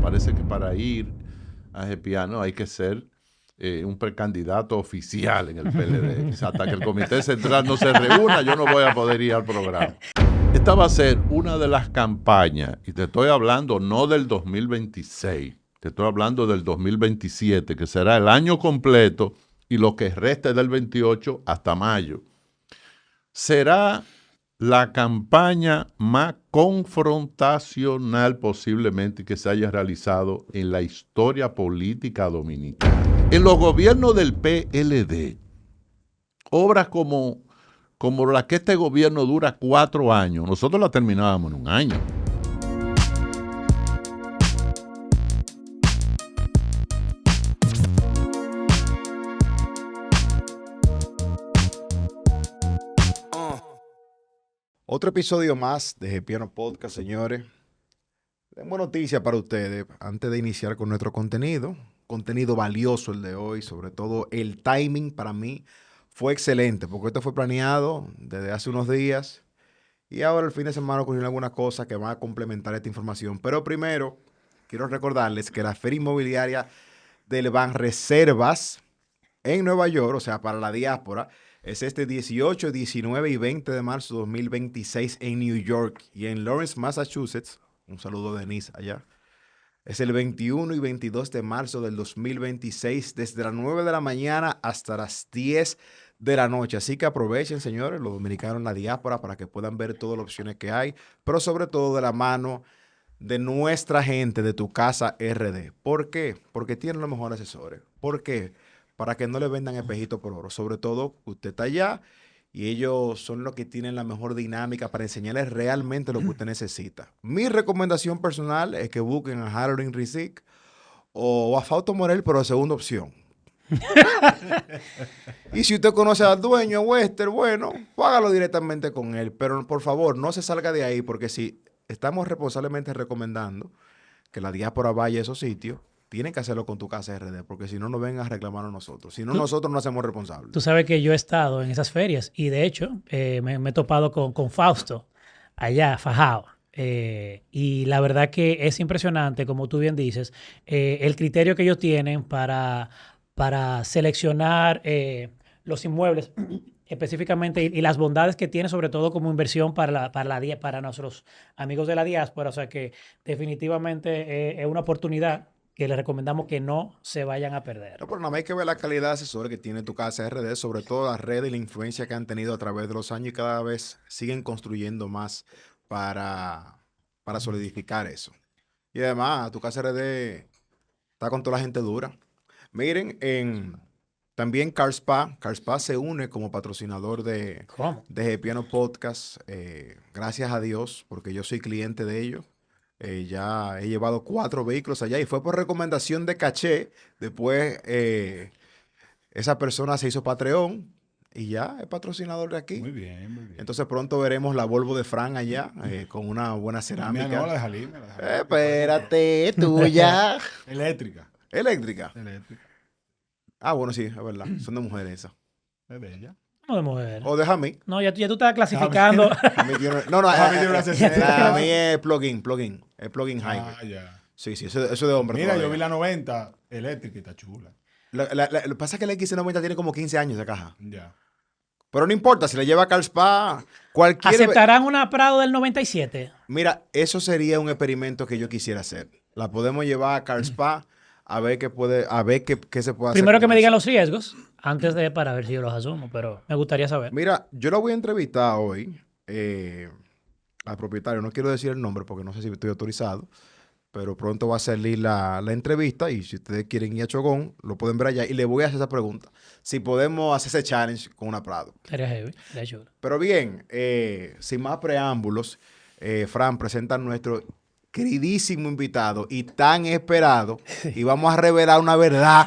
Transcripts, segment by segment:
Parece que para ir a Gepiano hay que ser un precandidato oficial en el PLD. O sea, hasta que el Comité Central no se reúna, yo no voy a poder ir al programa. Esta va a ser una de las campañas, y te estoy hablando no del 2026, te estoy hablando del 2027, que será el año completo y lo que reste del 28 hasta mayo. Será la campaña más confrontacional posiblemente que se haya realizado en la historia política dominicana. En los gobiernos del PLD, obras como la que este gobierno dura 4 años, nosotros la terminábamos en un año. Otro episodio más de Gepiano Podcast, señores. Tengo noticias para ustedes antes de iniciar con nuestro contenido. Contenido valioso el de hoy, sobre todo el timing para mí fue excelente, porque esto fue planeado desde hace unos días y ahora el fin de semana ocurrieron algunas cosas que van a complementar esta información. Pero primero, quiero recordarles que la Feria Inmobiliaria del Banreservas en Nueva York, o sea, para la diáspora, es este 18, 19 y 20 de marzo de 2026 en New York y en Lawrence, Massachusetts. Un saludo a Denise allá. Es el 21 y 22 de marzo del 2026, desde las 9 de la mañana hasta las 10 de la noche. Así que aprovechen, señores, los dominicanos en la diáspora para que puedan ver todas las opciones que hay, pero sobre todo de la mano de nuestra gente de Tu Casa RD. ¿Por qué? Porque tienen los mejores asesores. ¿Por qué? Para que no le vendan espejitos por oro. Sobre todo, usted está allá y ellos son los que tienen la mejor dinámica para enseñarles realmente lo que usted necesita. Mi recomendación personal es que busquen a Harold Rizik o a Fausto Morel, pero a segunda opción. Y si usted conoce al dueño, Wester, bueno, hágalo directamente con él. Pero por favor, no se salga de ahí, porque si estamos responsablemente recomendando que la diáspora vaya a esos sitios, tienen que hacerlo con Tu Casa RD, porque si no, nos vengan a reclamar a nosotros. Si no, nosotros no hacemos responsables. Tú sabes que yo he estado en esas ferias y de hecho me he topado con Fausto allá, fajado. Y la verdad que es impresionante, como tú bien dices, el criterio que ellos tienen para seleccionar los inmuebles específicamente y las bondades que tiene, sobre todo como inversión para nuestros amigos de la diáspora. O sea que definitivamente es una oportunidad que les recomendamos que no se vayan a perder. No, pero nada más hay que ver la calidad de asesores que tiene Tu Casa RD, sobre todo las redes y la influencia que han tenido a través de los años y cada vez siguen construyendo más para solidificar eso. Y además, Tu Casa RD está con toda la gente dura. Miren, también Carspa se une como patrocinador de Gepiano Podcast. Gracias a Dios, porque yo soy cliente de ellos. Ya he llevado 4 vehículos allá y fue por recomendación de Caché. Después esa persona se hizo Patreon y ya es patrocinador de aquí. Muy bien, muy bien. Entonces pronto veremos la Volvo de Fran allá con una buena cerámica. No, la de Jalime. Espérate, tuya. Eléctrica. ¿Eléctrica? Eléctrica. Ah, bueno, sí, es verdad. Son de mujeres esas. Es bella. No de mujer. O de Jami. No, ya tú estás clasificando. No, Jami tiene una 60. A mí es plug-in. Es plug-in hybrid. Ah, ya. Sí, eso de hombre. Mira, todavía. yo vi la 90 eléctrica y está chula. Lo que pasa es que la X90 tiene como 15 años de caja. Ya. Pero no importa, si le lleva a Carspa, cualquier... ¿Aceptarán una Prado del 97? Mira, eso sería un experimento que yo quisiera hacer. La podemos llevar a Carspa a ver qué se puede hacer. Primero que me digan los riesgos, antes de para ver si yo los asumo, pero me gustaría saber. Mira, yo la voy a entrevistar hoy al propietario. No quiero decir el nombre porque no sé si estoy autorizado, pero pronto va a salir la entrevista y si ustedes quieren ir a Chogón, lo pueden ver allá. Y le voy a hacer esa pregunta. Si podemos hacer ese challenge con una Prado. Sería heavy, sería chulo. Pero bien, sin más preámbulos, Fran presenta a nuestro queridísimo invitado y tan esperado. Y vamos a revelar una verdad.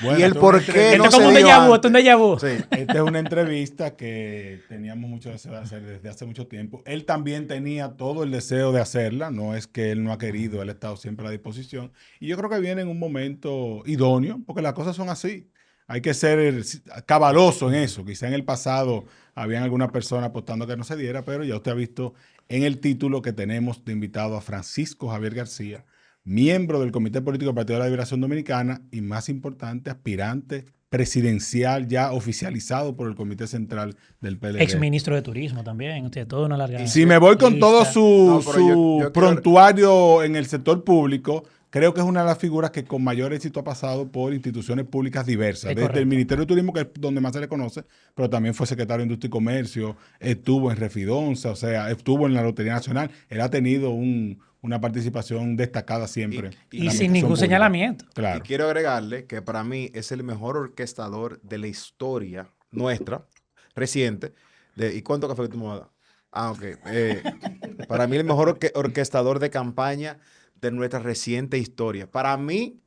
Bueno, y el por qué no esto es se como un dio déjà vu, antes. esto es un déjà vu. Sí. Esta es una entrevista que teníamos mucho deseo de hacer desde hace mucho tiempo. Él también tenía todo el deseo de hacerla. No es que él no ha querido, él ha estado siempre a la disposición. Y yo creo que viene en un momento idóneo, porque las cosas son así. Hay que ser caballoso en eso. Quizá en el pasado habían algunas personas apostando que no se diera, pero ya usted ha visto en el título que tenemos de invitado a Francisco Javier García miembro del Comité Político del Partido de la Liberación Dominicana y, más importante, aspirante presidencial ya oficializado por el Comité Central del PLD. Exministro de Turismo también, toda una larga Si me voy con lista. todo su yo quiero- prontuario en el sector público, creo que es una de las figuras que con mayor éxito ha pasado por instituciones públicas diversas. Es Desde correcto. el Ministerio de Turismo, que es donde más se le conoce, pero también fue secretario de Industria y Comercio, estuvo en Refidonza, o sea, estuvo en la Lotería Nacional. Él ha tenido una participación destacada siempre. Y en Y la sin administración ningún pública. señalamiento. Y Claro. quiero agregarle que para mí es el mejor orquestador de la historia nuestra, reciente. ¿Y cuánto café que tú me vas a dar? Ah, ok. Para mí el mejor orquestador de campaña de nuestra reciente historia. Para mí,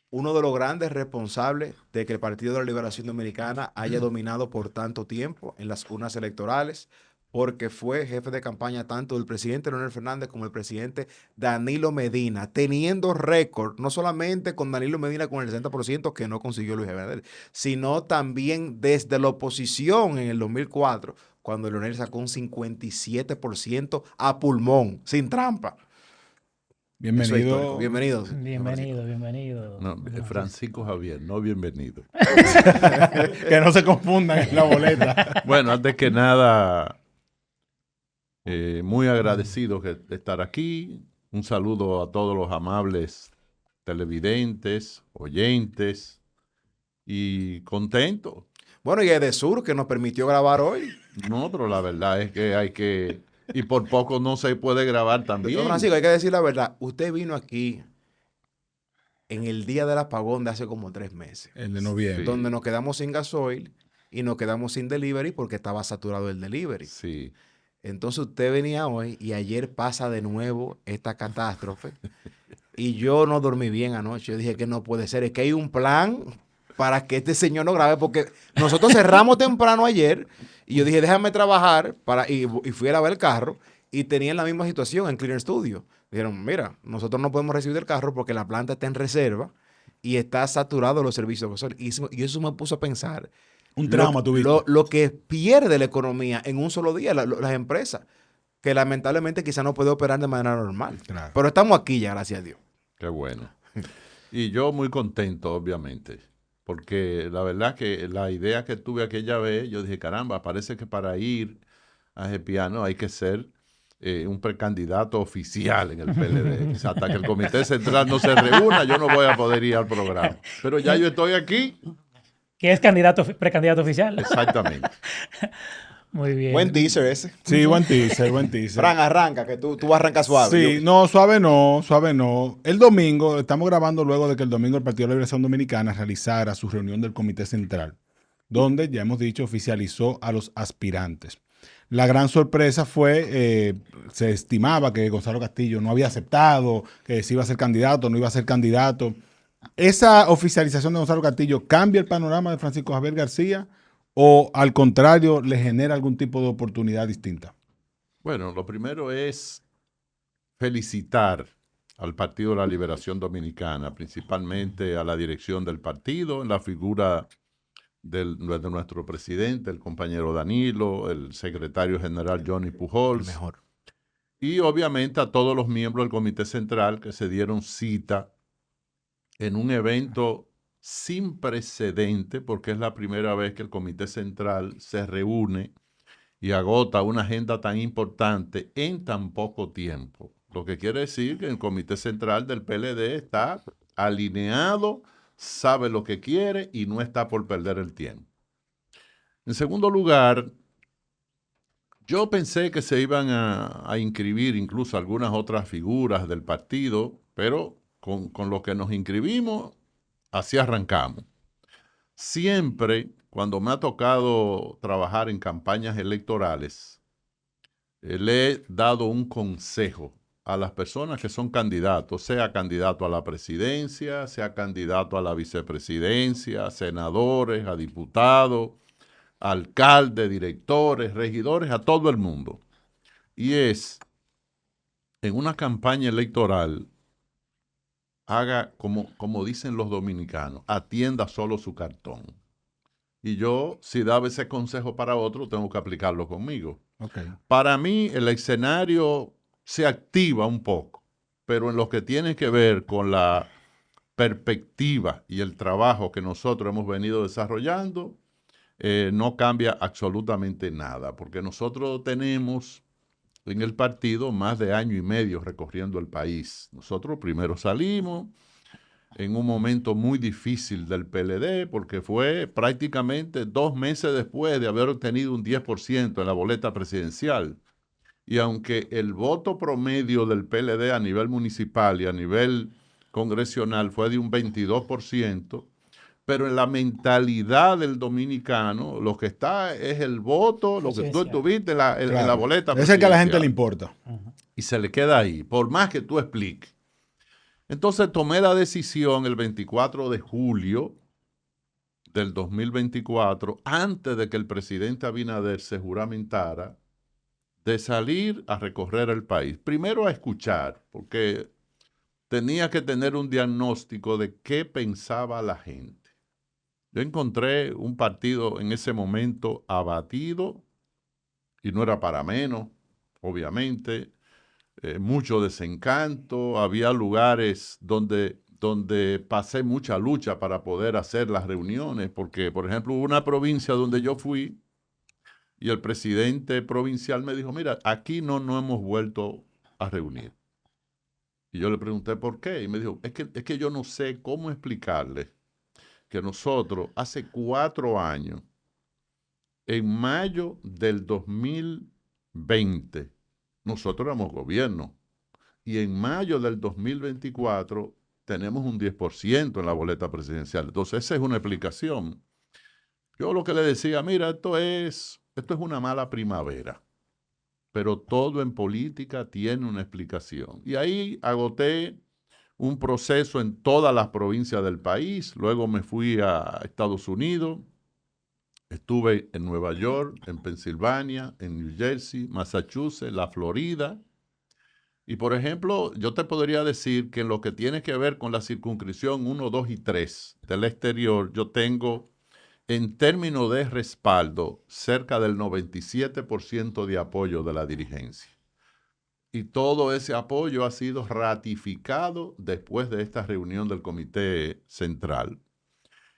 uno de los grandes responsables de que el Partido de la Liberación Dominicana haya dominado por tanto tiempo en las urnas electorales, porque fue jefe de campaña tanto del presidente Leonel Fernández como el presidente Danilo Medina, teniendo récord, no solamente con Danilo Medina con el 60% que no consiguió Luis Abinader, sino también desde la oposición en el 2004, cuando Leonel sacó un 57% a pulmón, sin trampa. Eso es histórico. Bienvenido. Bienvenido. Bienvenido. No, Francisco Javier, no bienvenido. Que no se confundan en la boleta. Bueno, antes que nada, muy agradecido de estar aquí. Un saludo a todos los amables televidentes, oyentes y contento. Bueno, y Edesur, que nos permitió grabar hoy. No, pero la verdad es que hay que... Y por poco no se puede grabar también. Don Francisco, hay que decir la verdad. Usted vino aquí en el día del apagón de hace como 3 meses, El de noviembre. Sí. donde nos quedamos sin gasoil y nos quedamos sin delivery porque estaba saturado el delivery. Sí. Entonces usted venía hoy y ayer pasa de nuevo esta catástrofe y yo no dormí bien anoche. Yo dije que no puede ser, es que hay un plan para que este señor no grabe, porque nosotros cerramos temprano ayer y yo dije, déjame trabajar y fui a lavar el carro y tenían la misma situación en Cleaner Studio. Dijeron, mira, nosotros no podemos recibir el carro porque la planta está en reserva y está saturado los servicios de gasoil. Y eso me puso a pensar. Un trauma tuviste. Lo que pierde la economía en un solo día, las empresas, que lamentablemente quizá no puede operar de manera normal. Claro. Pero estamos aquí ya, gracias a Dios. Qué bueno. Y yo muy contento, obviamente, porque la verdad que la idea que tuve aquella vez, yo dije, caramba, parece que para ir a ese piano hay que ser un precandidato oficial en el PLD. O sea, hasta que el Comité Central no se reúna, yo no voy a poder ir al programa. Pero ya yo estoy aquí. Que es precandidato oficial. Exactamente. Muy bien. Buen teaser ese. Sí, buen teaser, buen teaser. Fran, arranca, que tú vas a arrancar suave. Sí, no, suave no. El domingo, estamos grabando luego de que el domingo el Partido de la Liberación Dominicana realizara su reunión del Comité Central, donde, ya hemos dicho, oficializó a los aspirantes. La gran sorpresa fue, se estimaba que Gonzalo Castillo no había aceptado, que si iba a ser candidato, no iba a ser candidato. ¿Esa oficialización de Gonzalo Castillo cambia el panorama de Francisco Javier García o, al contrario, le genera algún tipo de oportunidad distinta? Bueno, lo primero es felicitar al Partido de la Liberación Dominicana, principalmente a la dirección del partido, en la figura de nuestro presidente, el compañero Danilo, el secretario general Johnny Pujols, Mejor. y obviamente a todos los miembros del Comité Central que se dieron cita en un evento sin precedente, porque es la primera vez que el Comité Central se reúne y agota una agenda tan importante en tan poco tiempo. Lo que quiere decir que el Comité Central del PLD está alineado, sabe lo que quiere y no está por perder el tiempo. En segundo lugar, yo pensé que se iban a inscribir incluso algunas otras figuras del partido, pero con lo que nos inscribimos, así arrancamos. Siempre, cuando me ha tocado trabajar en campañas electorales, le he dado un consejo a las personas que son candidatos, sea candidato a la presidencia, sea candidato a la vicepresidencia, senadores, a diputados, alcaldes, directores, regidores, a todo el mundo. Y es, en una campaña electoral, haga como dicen los dominicanos, atienda solo su cartón. Y yo, si daba ese consejo para otro, tengo que aplicarlo conmigo. Okay. Para mí, el escenario se activa un poco pero en lo que tiene que ver con la perspectiva y el trabajo que nosotros hemos venido desarrollando, no cambia absolutamente nada, porque nosotros tenemos en el partido más de año y medio recorriendo el país. Nosotros primero salimos en un momento muy difícil del PLD, porque fue prácticamente 2 meses después de haber obtenido un 10% en la boleta presidencial. Y aunque el voto promedio del PLD a nivel municipal y a nivel congresional fue de un 22%, pero en la mentalidad del dominicano, lo que está es el voto, lo que tú tuviste en la boleta presidencial. Es el que a la gente le importa. Y se le queda ahí, por más que tú expliques. Entonces tomé la decisión el 24 de julio del 2024, antes de que el presidente Abinader se juramentara, de salir a recorrer el país. Primero a escuchar, porque tenía que tener un diagnóstico de qué pensaba la gente. Yo encontré un partido en ese momento abatido, y no era para menos, obviamente, mucho desencanto, había lugares donde pasé mucha lucha para poder hacer las reuniones, porque, por ejemplo, hubo una provincia donde yo fui y el presidente provincial me dijo, mira, aquí no nos hemos vuelto a reunir. Y yo le pregunté por qué, y me dijo, es que yo no sé cómo explicarle que nosotros hace 4 años, en mayo del 2020, nosotros éramos gobierno. Y en mayo del 2024 tenemos un 10% en la boleta presidencial. Entonces, esa es una explicación. Yo lo que le decía, mira, esto es una mala primavera, pero todo en política tiene una explicación. Y ahí agoté un proceso en todas las provincias del país. Luego me fui a Estados Unidos. Estuve en Nueva York, en Pensilvania, en New Jersey, Massachusetts, la Florida. Y, por ejemplo, yo te podría decir que en lo que tiene que ver con la circunscripción 1, 2 y 3 del exterior, yo tengo, en términos de respaldo, cerca del 97% de apoyo de la dirigencia. Y todo ese apoyo ha sido ratificado después de esta reunión del Comité Central.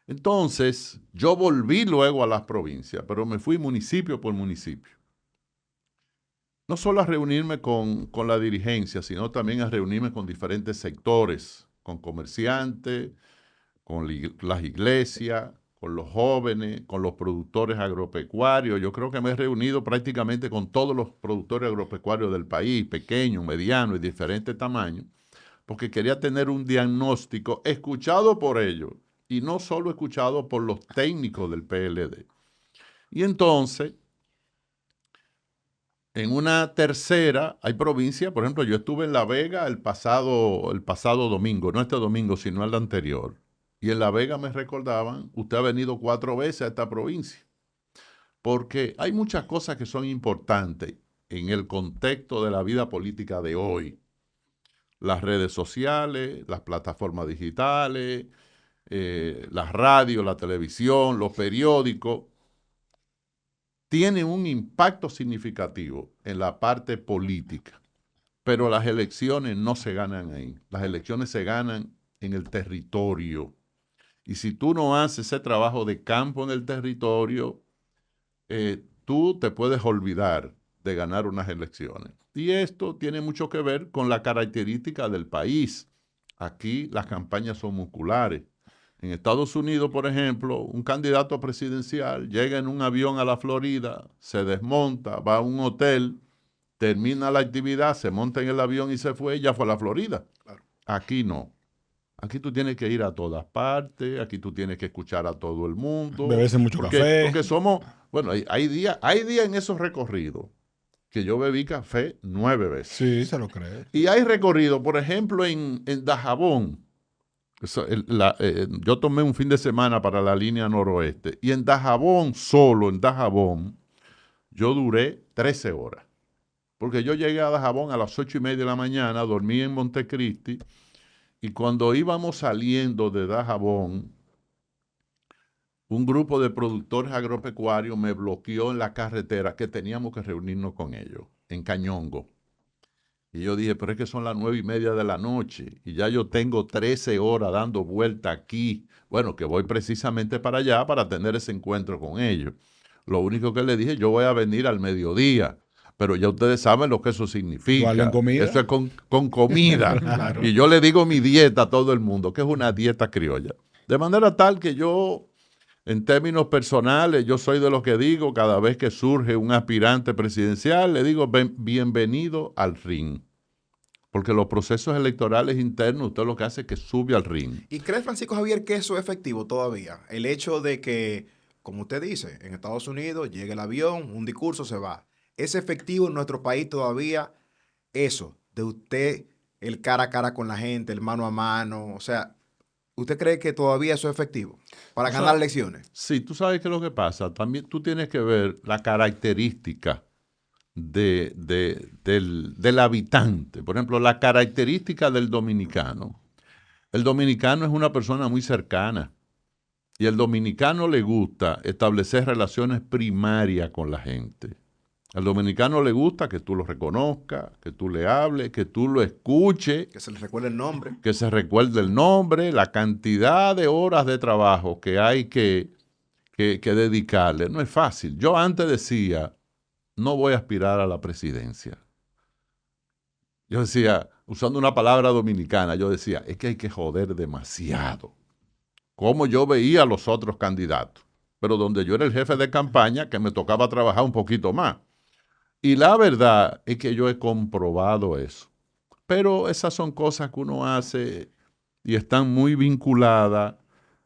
Entonces, yo volví luego a las provincias, pero me fui municipio por municipio. No solo a reunirme con la dirigencia, sino también a reunirme con diferentes sectores, con comerciantes, con las iglesias, con los jóvenes, con los productores agropecuarios. Yo creo que me he reunido prácticamente con todos los productores agropecuarios del país, pequeños, medianos y diferentes tamaños, porque quería tener un diagnóstico escuchado por ellos y no solo escuchado por los técnicos del PLD. Y entonces, en una tercera, hay provincias, por ejemplo, yo estuve en La Vega el pasado domingo, no este domingo, sino el anterior. Y en La Vega me recordaban, usted ha venido 4 veces a esta provincia. Porque hay muchas cosas que son importantes en el contexto de la vida política de hoy. Las redes sociales, las plataformas digitales, las radios, la televisión, los periódicos, tienen un impacto significativo en la parte política. Pero las elecciones no se ganan ahí. Las elecciones se ganan en el territorio. Y si tú no haces ese trabajo de campo en el territorio, tú te puedes olvidar de ganar unas elecciones. Y esto tiene mucho que ver con la característica del país. Aquí las campañas son musculares. En Estados Unidos, por ejemplo, un candidato presidencial llega en un avión a la Florida, se desmonta, va a un hotel, termina la actividad, se monta en el avión y se fue, ya fue a la Florida. Claro. Aquí no. Aquí tú tienes que ir a todas partes, aquí tú tienes que escuchar a todo el mundo. Beberse mucho café. Porque somos, bueno, hay días en esos recorridos que yo bebí café 9 veces. Sí, se lo cree. Y hay recorridos, por ejemplo, en Dajabón. Yo tomé un fin de semana para la línea noroeste y en Dajabón, solo en Dajabón, yo duré 13 horas. Porque yo llegué a Dajabón a las 8:30 de la mañana, dormí en Montecristi y cuando íbamos saliendo de Dajabón, un grupo de productores agropecuarios me bloqueó en la carretera que teníamos que reunirnos con ellos, en Cañongo. Y yo dije, pero es que son las 9:30 de la noche y ya yo tengo 13 horas dando vuelta aquí. Bueno, que voy precisamente para allá para tener ese encuentro con ellos. Lo único que le dije, yo voy a venir al mediodía, pero ya ustedes saben lo que eso significa. ¿Valen comida? Eso es con comida. Claro. Y yo le digo mi dieta a todo el mundo, que es una dieta criolla. De manera tal que yo, en términos personales, yo soy de los que digo, cada vez que surge un aspirante presidencial, le digo, bienvenido al ring. Porque los procesos electorales internos, usted lo que hace es que sube al ring. ¿Y cree, Francisco Javier, que eso es efectivo todavía? El hecho de que, como usted dice, en Estados Unidos llega el avión, un discurso, se va. ¿Es efectivo en nuestro país todavía eso, de usted, el cara a cara con la gente, el mano a mano? O sea, ¿usted cree que todavía eso es efectivo para ganar elecciones? Sí, tú sabes qué es lo que pasa. También tú tienes que ver la característica del habitante. Por ejemplo, la característica del dominicano. El dominicano es una persona muy cercana y el dominicano le gusta establecer relaciones primarias con la gente. Al dominicano le gusta que tú lo reconozcas, que tú le hables, que tú lo escuches. Que se le recuerde el nombre. Que se recuerde el nombre, la cantidad de horas de trabajo que hay que dedicarle. No es fácil. Yo antes decía, no voy a aspirar a la presidencia. Yo decía, usando una palabra dominicana, yo decía, es que hay que joder demasiado. Como yo veía a los otros candidatos, pero donde yo era el jefe de campaña, que me tocaba trabajar un poquito más. Y la verdad es que yo he comprobado eso. Pero esas son cosas que uno hace y están muy vinculadas,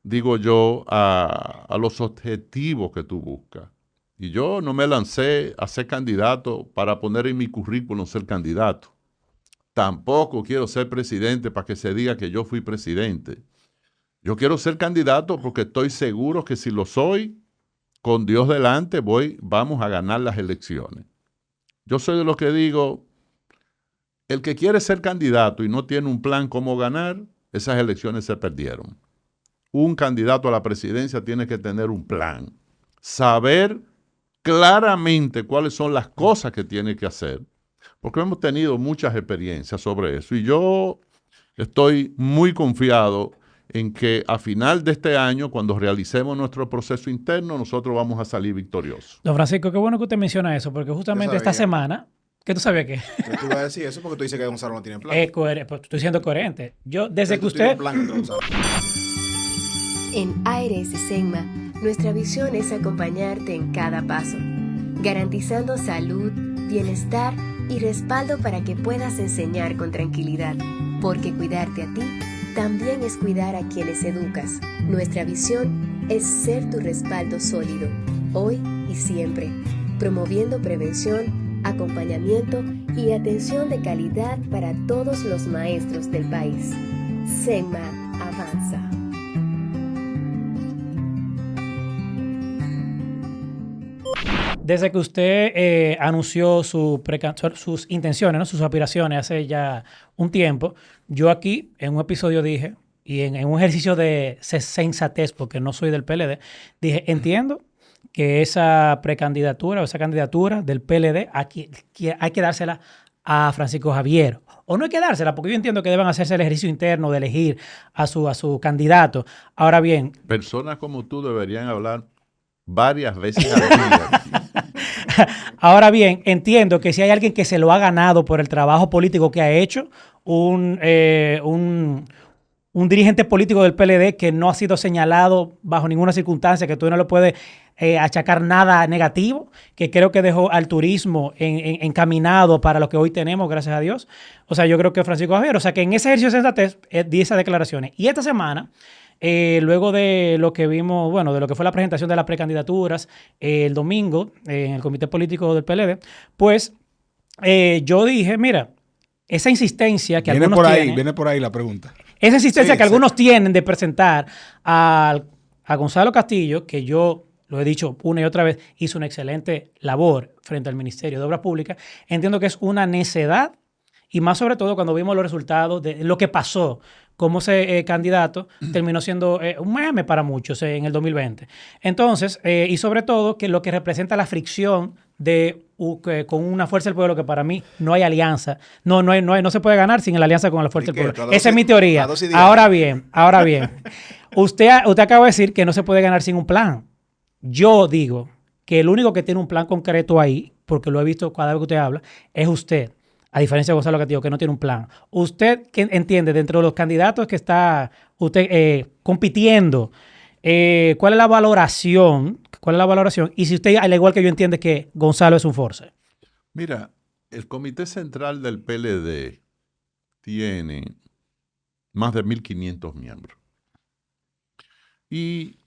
digo yo, a los objetivos que tú buscas. Y yo no me lancé a ser candidato para poner en mi currículum ser candidato. Tampoco quiero ser presidente para que se diga que yo fui presidente. Yo quiero ser candidato porque estoy seguro que si lo soy, con Dios delante, vamos a ganar las elecciones. Yo soy de los que digo, el que quiere ser candidato y no tiene un plan cómo ganar, esas elecciones se perdieron. Un candidato a la presidencia tiene que tener un plan, saber claramente cuáles son las cosas que tiene que hacer, porque hemos tenido muchas experiencias sobre eso y yo estoy muy confiado en que a final de este año, cuando realicemos nuestro proceso interno, nosotros vamos a salir victoriosos. Don Francisco, qué bueno que usted menciona eso, porque justamente esta semana, ¿qué tú sabías qué? Yo te iba a decir eso porque tú dices que Gonzalo no tiene plan. Pues estoy siendo coherente. Yo, desde que usted... En ARS Senma, nuestra visión es acompañarte en cada paso, garantizando salud, bienestar y respaldo para que puedas enseñar con tranquilidad, porque cuidarte a ti también es cuidar a quienes educas. Nuestra visión es ser tu respaldo sólido, hoy y siempre, promoviendo prevención, acompañamiento y atención de calidad para todos los maestros del país. Senma avanza. Desde que usted anunció sus intenciones, ¿no? Sus aspiraciones hace ya un tiempo, yo aquí en un episodio dije, y en un ejercicio de sensatez, porque no soy del PLD, dije, entiendo que esa precandidatura o esa candidatura del PLD aquí, hay que dársela a Francisco Javier. O no hay que dársela, porque yo entiendo que deben hacerse el ejercicio interno de elegir a su candidato. Ahora bien... Personas como tú deberían hablar varias veces al día. Ahora bien, entiendo que si hay alguien que se lo ha ganado por el trabajo político que ha hecho, un dirigente político del PLD que no ha sido señalado bajo ninguna circunstancia, que tú no le puedes achacar nada negativo, que creo que dejó al turismo encaminado para lo que hoy tenemos, gracias a Dios. O sea, yo creo que Francisco Javier, o sea, que en ese ejercicio de sensatez di esas declaraciones. Y esta semana... luego de lo que vimos, bueno, de lo que fue la presentación de las precandidaturas el domingo en el Comité Político del PLD, pues yo dije, mira, esa insistencia que algunos tienen... Viene por ahí la pregunta. Esa insistencia que algunos tienen de presentar a Gonzalo Castillo, que yo lo he dicho una y otra vez, hizo una excelente labor frente al Ministerio de Obras Públicas, entiendo que es una necedad, y más sobre todo cuando vimos los resultados de lo que pasó, cómo ese candidato terminó siendo un meme para muchos en el 2020. Entonces, y sobre todo que lo que representa la fricción de con una fuerza del pueblo que para mí no hay alianza. No se puede ganar sin la alianza con la fuerza del pueblo. Esa es mi teoría. Ahora bien, usted acaba de decir que no se puede ganar sin un plan. Yo digo que el único que tiene un plan concreto ahí, porque lo he visto cada vez que usted habla, es usted. A diferencia de Gonzalo Castillo, que no tiene un plan. ¿Usted qué entiende dentro de los candidatos que está usted compitiendo? ¿Cuál es la valoración? Y si usted, al igual que yo, entiende que Gonzalo es un force. Mira, el Comité Central del PLD tiene más de 1.500 miembros. Y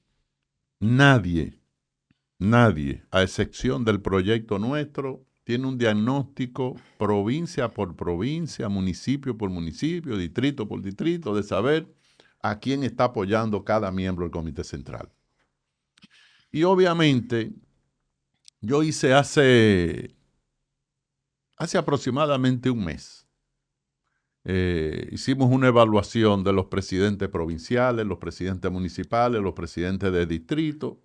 nadie, a excepción del proyecto nuestro, tiene un diagnóstico provincia por provincia, municipio por municipio, distrito por distrito, de saber a quién está apoyando cada miembro del Comité Central. Y obviamente, yo hice hace aproximadamente un mes, hicimos una evaluación de los presidentes provinciales, los presidentes municipales, los presidentes de distrito,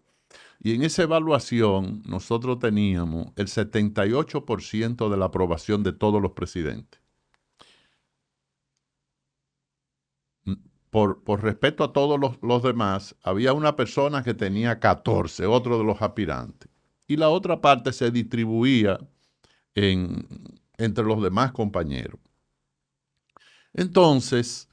y en esa evaluación nosotros teníamos el 78% de la aprobación de todos los presidentes. Por respeto a todos los demás, había una persona que tenía 14, otro de los aspirantes, y la otra parte se distribuía entre los demás compañeros. Entonces,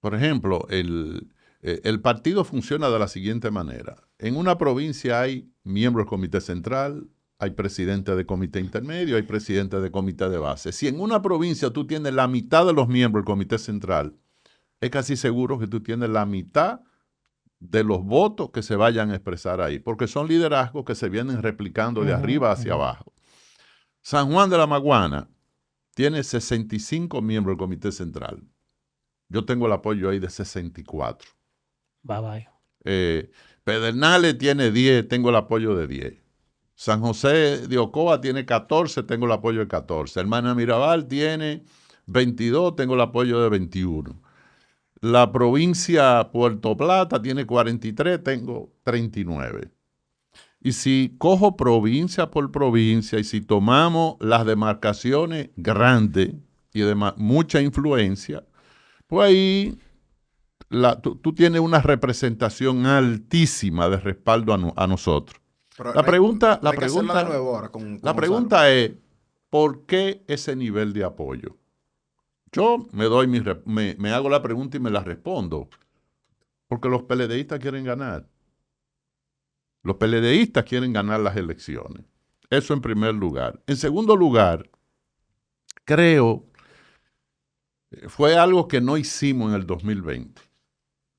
por ejemplo, el partido funciona de la siguiente manera. En una provincia hay miembros del comité central, hay presidente de comité intermedio, hay presidente de comité de base. Si en una provincia tú tienes la mitad de los miembros del comité central, es casi seguro que tú tienes la mitad de los votos que se vayan a expresar ahí, porque son liderazgos que se vienen replicando de arriba hacia abajo. San Juan de la Maguana tiene 65 miembros del comité central. Yo tengo el apoyo ahí de 64. Bye. Pedernales tiene 10, tengo el apoyo de 10. San José de Ocoa tiene 14, tengo el apoyo de 14. Hermana Mirabal tiene 22, tengo el apoyo de 21. La provincia Puerto Plata tiene 43, tengo 39. Y si cojo provincia por provincia y si tomamos las demarcaciones grandes y de mucha influencia, pues ahí tú tienes una representación altísima de respaldo a nosotros. Pero La pregunta es, ¿por qué ese nivel de apoyo? Yo me hago la pregunta y me la respondo. Porque los PLDistas quieren ganar. Los PLDistas quieren ganar las elecciones. Eso en primer lugar. En segundo lugar, creo fue algo que no hicimos en el 2020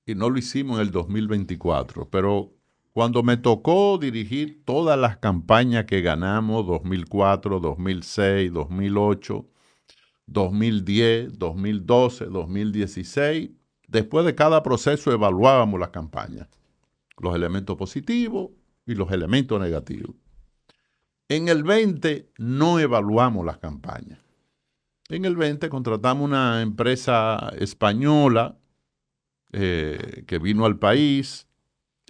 y no lo hicimos en el 2024, pero cuando me tocó dirigir todas las campañas que ganamos, 2004, 2006, 2008, 2010, 2012, 2016, después de cada proceso evaluábamos las campañas, los elementos positivos y los elementos negativos. En el 20 no evaluamos las campañas. En el 20 contratamos una empresa española que vino al país.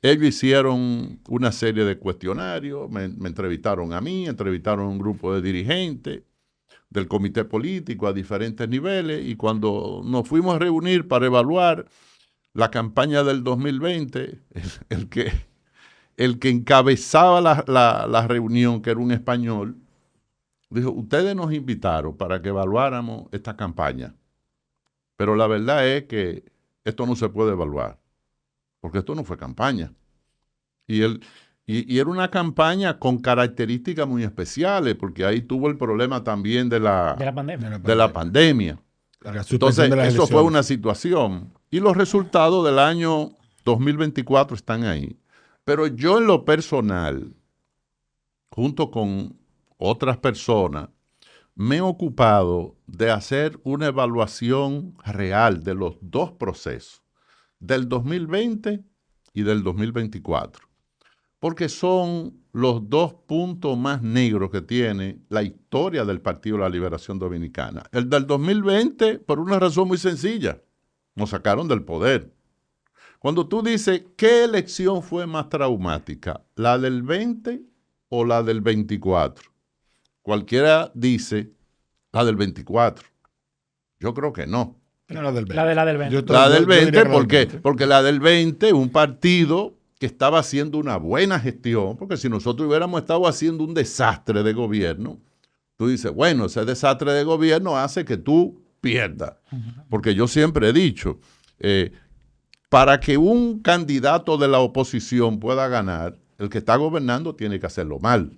Ellos hicieron una serie de cuestionarios, me entrevistaron a mí, entrevistaron a un grupo de dirigentes del comité político a diferentes niveles, y cuando nos fuimos a reunir para evaluar la campaña del 2020, el que encabezaba la reunión, que era un español, dijo: ustedes nos invitaron para que evaluáramos esta campaña, pero la verdad es que esto no se puede evaluar, porque esto no fue campaña. Y era una campaña con características muy especiales, porque ahí tuvo el problema también de la pandemia. Entonces, eso fue una situación. Y los resultados del año 2024 están ahí. Pero yo, en lo personal, junto con otras personas, me he ocupado de hacer una evaluación real de los dos procesos, del 2020 y del 2024, porque son los dos puntos más negros que tiene la historia del Partido de la Liberación Dominicana. El del 2020, por una razón muy sencilla: nos sacaron del poder. Cuando tú dices, ¿qué elección fue más traumática? ¿La del 20 o la del 24? cualquiera dice la del 24. Yo creo que no. No, la del 20. La del 20. La del Yo diría 20, que la del porque, 20. porque la del 20, un partido que estaba haciendo una buena gestión, porque si nosotros hubiéramos estado haciendo un desastre de gobierno, tú dices, bueno, ese desastre de gobierno hace que tú pierdas. Porque yo siempre he dicho, para que un candidato de la oposición pueda ganar, el que está gobernando tiene que hacerlo mal.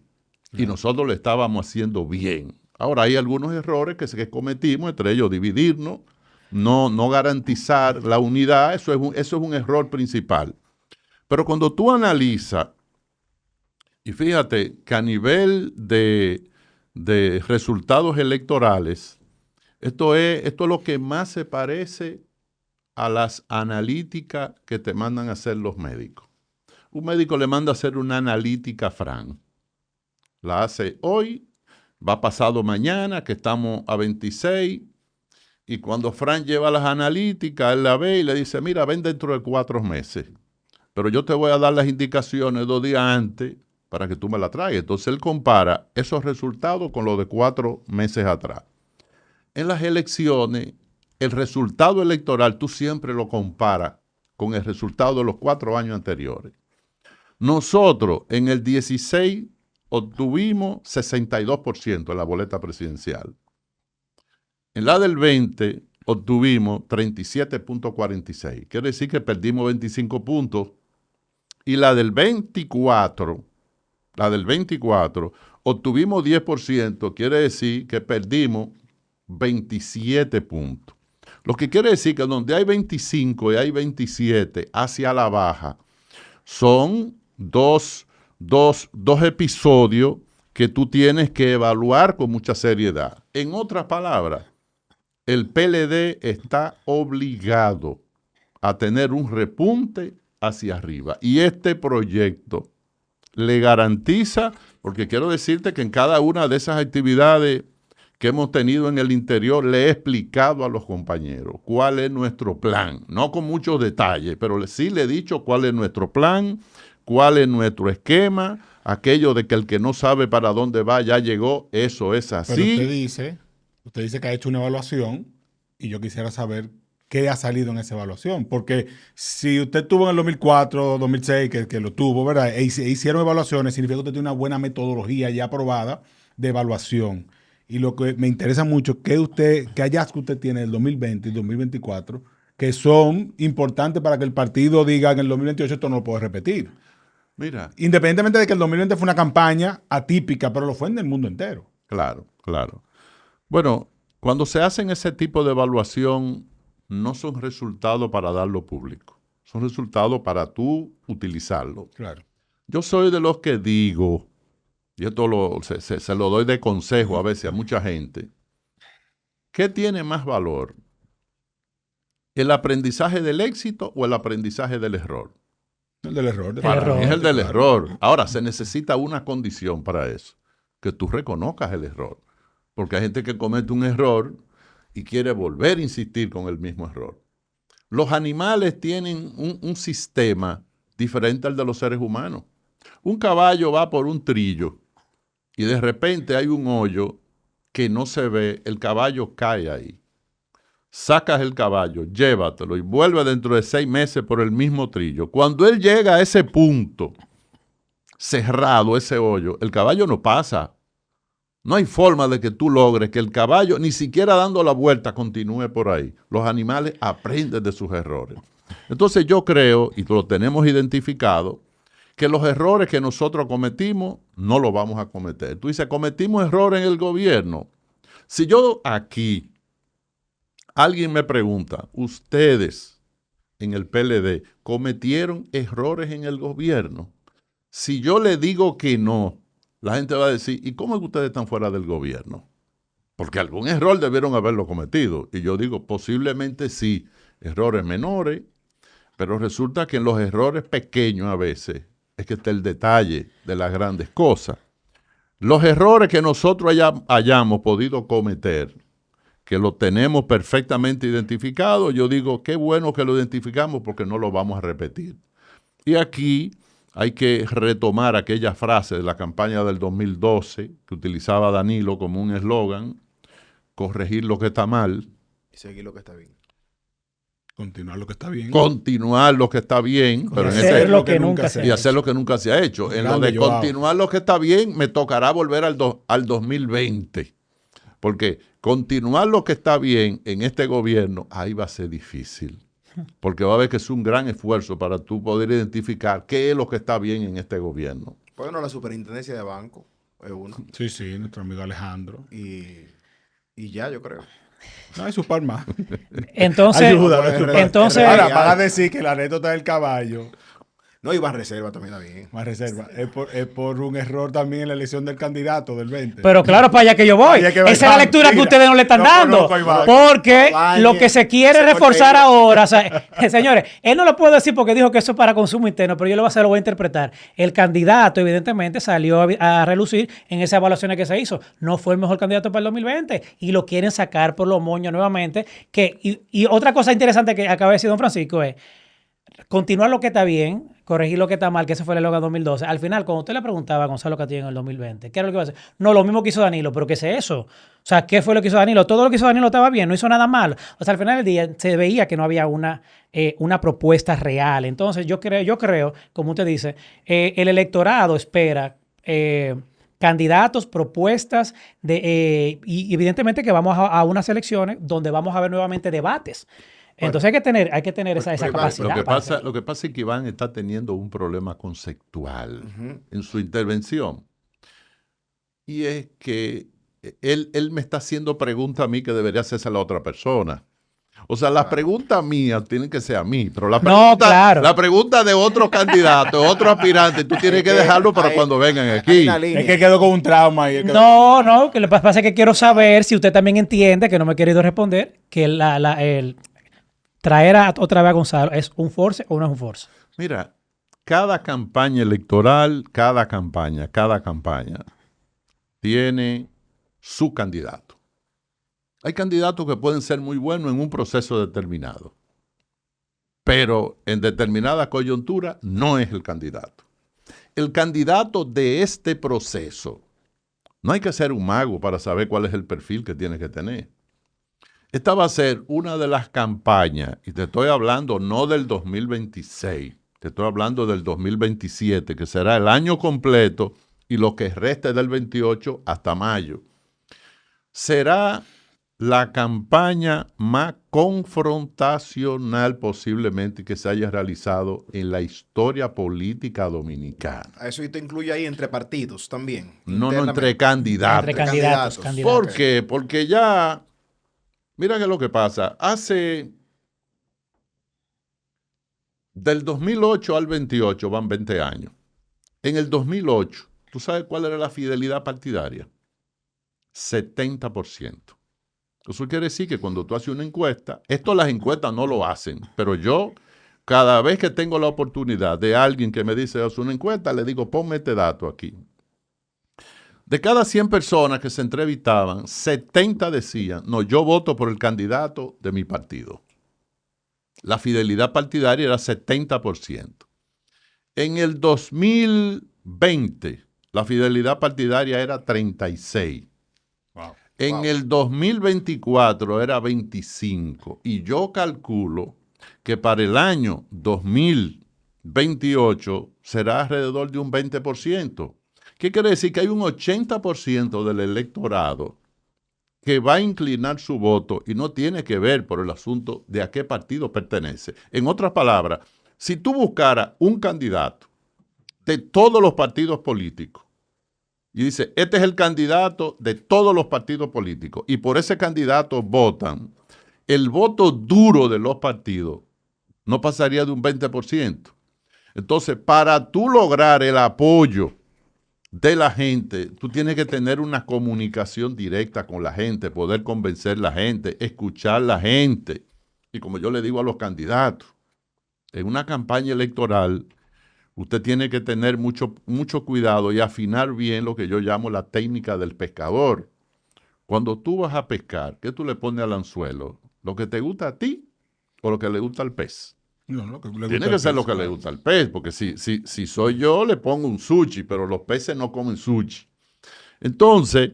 Y nosotros lo estábamos haciendo bien. Ahora hay algunos errores que cometimos, entre ellos dividirnos, no garantizar la unidad, eso es un error principal. Pero cuando tú analizas, y fíjate que a nivel de resultados electorales, esto es lo que más se parece a las analíticas que te mandan a hacer los médicos. Un médico le manda a hacer una analítica a Fran. La hace hoy, va pasado mañana, que estamos a 26, y cuando Fran lleva las analíticas, él la ve y le dice, mira, ven dentro de 4 meses, pero yo te voy a dar las indicaciones 2 días antes para que tú me la traigas. Entonces él compara esos resultados con los de 4 meses atrás. En las elecciones, el resultado electoral tú siempre lo comparas con el resultado de los 4 años anteriores. Nosotros en el 16 obtuvimos 62% en la boleta presidencial. En la del 20 obtuvimos 37.46. Quiere decir que perdimos 25 puntos. Y la del 24 obtuvimos 10%. Quiere decir que perdimos 27 puntos. Lo que quiere decir que donde hay 25 y hay 27 hacia la baja, son dos episodios que tú tienes que evaluar con mucha seriedad. En otras palabras, el PLD está obligado a tener un repunte hacia arriba. Y este proyecto le garantiza, porque quiero decirte que en cada una de esas actividades que hemos tenido en el interior, le he explicado a los compañeros cuál es nuestro plan. No con muchos detalles, pero sí le he dicho cuál es nuestro plan, cuál es nuestro esquema, aquello de que el que no sabe para dónde va ya llegó, eso es así. Pero usted dice que ha hecho una evaluación y yo quisiera saber qué ha salido en esa evaluación. Porque si usted tuvo en el 2004, 2006, que lo tuvo, ¿verdad? E hicieron evaluaciones, significa que usted tiene una buena metodología ya aprobada de evaluación. Y lo que me interesa mucho, qué hallazgo usted tiene del 2020 y 2024, que son importantes para que el partido diga en el 2028 esto no lo puede repetir. Mira. Independientemente de que el 2020 fue una campaña atípica, pero lo fue en el mundo entero. Claro, claro. Bueno, cuando se hacen ese tipo de evaluación, no son resultados para darlo público. Son resultados para tú utilizarlo. Claro. Yo soy de los que digo, y esto se lo doy de consejo a veces a mucha gente, ¿qué tiene más valor? ¿El aprendizaje del éxito o el aprendizaje del error? El del error. Para mí es el del error. Ahora, se necesita una condición para eso, que tú reconozcas el error. Porque hay gente que comete un error y quiere volver a insistir con el mismo error. Los animales tienen un sistema diferente al de los seres humanos. Un caballo va por un trillo y de repente hay un hoyo que no se ve, el caballo cae ahí. Sacas el caballo, llévatelo y vuelve dentro de 6 meses por el mismo trillo. Cuando él llega a ese punto cerrado, ese hoyo, el caballo no pasa. No hay forma de que tú logres que el caballo, ni siquiera dando la vuelta, continúe por ahí. Los animales aprenden de sus errores. Entonces yo creo, y lo tenemos identificado, que los errores que nosotros cometimos no los vamos a cometer. Tú dices, cometimos errores en el gobierno. Si yo aquí, alguien me pregunta, ustedes en el PLD cometieron errores en el gobierno. Si yo le digo que no, la gente va a decir, ¿y cómo es que ustedes están fuera del gobierno? Porque algún error debieron haberlo cometido. Y yo digo, posiblemente sí, errores menores, pero resulta que en los errores pequeños a veces es que está el detalle de las grandes cosas. Los errores que nosotros hayamos podido cometer, que lo tenemos perfectamente identificado, yo digo, qué bueno que lo identificamos porque no lo vamos a repetir. Y aquí hay que retomar aquella frase de la campaña del 2012 que utilizaba Danilo como un eslogan, corregir lo que está mal, Y seguir lo que está bien. Continuar lo que está bien. continuar lo que está bien, pero en hacer ese, lo que nunca se y ha hacer hecho. lo que nunca se ha hecho. En lo Grande, de Joao. continuar lo que está bien, me tocará volver al 2020. Porque continuar lo que está bien en este gobierno, ahí va a ser difícil. Porque va a haber que es un gran esfuerzo para tú poder identificar qué es lo que está bien en este gobierno. Bueno, la superintendencia de banco es uno. Sí, sí, nuestro amigo Alejandro. Y ya, yo creo. No, hay sus par más. Entonces, Ayuda, Bueno, sus par. entonces- Ahora, van a decir que la anécdota del caballo, No, y Banreserva también está bien. más reserva, es por un error también en la elección del candidato del 20. pero claro, para allá que yo voy. Ahí es que Esa es la vamos. lectura que Mira, ustedes no le están no dando. conozco a Iván. Porque Iván, lo que se quiere ese reforzar porteño. ahora, o sea, señores, él no lo puedo decir porque dijo que eso es para consumo interno, pero yo lo voy a interpretar. El candidato, evidentemente, salió a relucir en esas evaluaciones que se hizo. No fue el mejor candidato para el 2020 y lo quieren sacar por los moños nuevamente. Y otra cosa interesante que acaba de decir don Francisco es continuar lo que está bien, corregir lo que está mal, que ese fue el eslogan 2012. Al final, cuando usted le preguntaba a Gonzalo Castillo en el 2020, ¿qué era lo que iba a hacer? No, lo mismo que hizo Danilo, pero ¿qué es eso? O sea, ¿qué fue lo que hizo Danilo? Todo lo que hizo Danilo estaba bien, no hizo nada mal. O sea, al final del día se veía que no había una propuesta real. Entonces, yo creo, como usted dice, el electorado espera candidatos, propuestas, y evidentemente que vamos a unas elecciones donde vamos a ver nuevamente debates. Entonces hay que tener esa pero, capacidad. Lo que, para pasa, hacerlo. lo que pasa es que Iván está teniendo un problema conceptual en su intervención. Y es que él me está haciendo preguntas a mí que debería hacerse a la otra persona. O sea, las preguntas mías tienen que ser a mí, pero la pregunta, claro. la pregunta de otro candidato, otro aspirante, tú tienes que dejarlo para cuando vengan Hay aquí. una línea. Es que quedó con un trauma ahí. No, que lo que pasa es que quiero saber si usted también entiende, que no me ha querido responder, que el traer otra vez a Gonzalo es un force o no es un force. Mira, cada campaña electoral, cada campaña tiene su candidato. Hay candidatos que pueden ser muy buenos en un proceso determinado, pero en determinada coyuntura no es el candidato. El candidato de este proceso, no hay que ser un mago para saber cuál es el perfil que tiene que tener. Esta va a ser una de las campañas, y te estoy hablando no del 2026, te estoy hablando del 2027, que será el año completo y lo que reste del 28 hasta mayo. Será la campaña más confrontacional posiblemente que se haya realizado en la historia política dominicana. A eso te incluye ahí entre partidos también. No entre internamente. candidatos. Entre candidatos. ¿Por qué? Porque ya, mira qué es lo que pasa. Del 2008 al 28 van 20 años. En el 2008, ¿tú sabes cuál era la fidelidad partidaria? 70%. Eso quiere decir que cuando tú haces una encuesta, esto las encuestas no lo hacen, pero yo cada vez que tengo la oportunidad de alguien que me dice, haz una encuesta, le digo, ponme este dato aquí. De cada 100 personas que se entrevistaban, 70 decían, no, yo voto por el candidato de mi partido. La fidelidad partidaria era 70%. En el 2020, la fidelidad partidaria era 36%. En el 2024 era 25%. Y yo calculo que para el año 2028 será alrededor de un 20%. ¿Qué quiere decir? Que hay un 80% del electorado que va a inclinar su voto y no tiene que ver por el asunto de a qué partido pertenece. En otras palabras, si tú buscaras un candidato de todos los partidos políticos y dice, este es el candidato de todos los partidos políticos y por ese candidato votan, el voto duro de los partidos no pasaría de un 20%. Entonces, para tú lograr el apoyo de la gente, tú tienes que tener una comunicación directa con la gente, poder convencer a la gente, escuchar a la gente. Y como yo le digo a los candidatos, en una campaña electoral, usted tiene que tener mucho cuidado y afinar bien lo que yo llamo la técnica del pescador. Cuando tú vas a pescar, ¿qué tú le pones al anzuelo? ¿Lo que te gusta a ti o lo que le gusta al pez? No, lo que le gusta Tiene al que ser pez, lo que le claro. gusta al pez, porque si soy yo, le pongo un sushi, pero los peces no comen sushi. Entonces,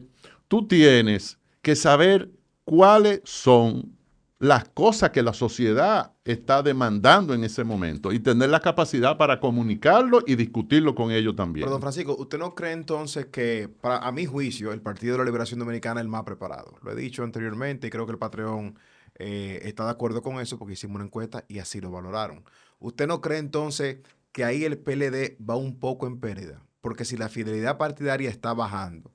tú tienes que saber cuáles son las cosas que la sociedad está demandando en ese momento y tener la capacidad para comunicarlo y discutirlo con ellos también. Pero, don Francisco, ¿usted no cree entonces que, a mi juicio, el Partido de la Liberación Dominicana es el más preparado? Lo he dicho anteriormente y creo que el Patreon está de acuerdo con eso porque hicimos una encuesta y así lo valoraron. ¿Usted no cree entonces que ahí el PLD va un poco en pérdida? Porque si la fidelidad partidaria está bajando,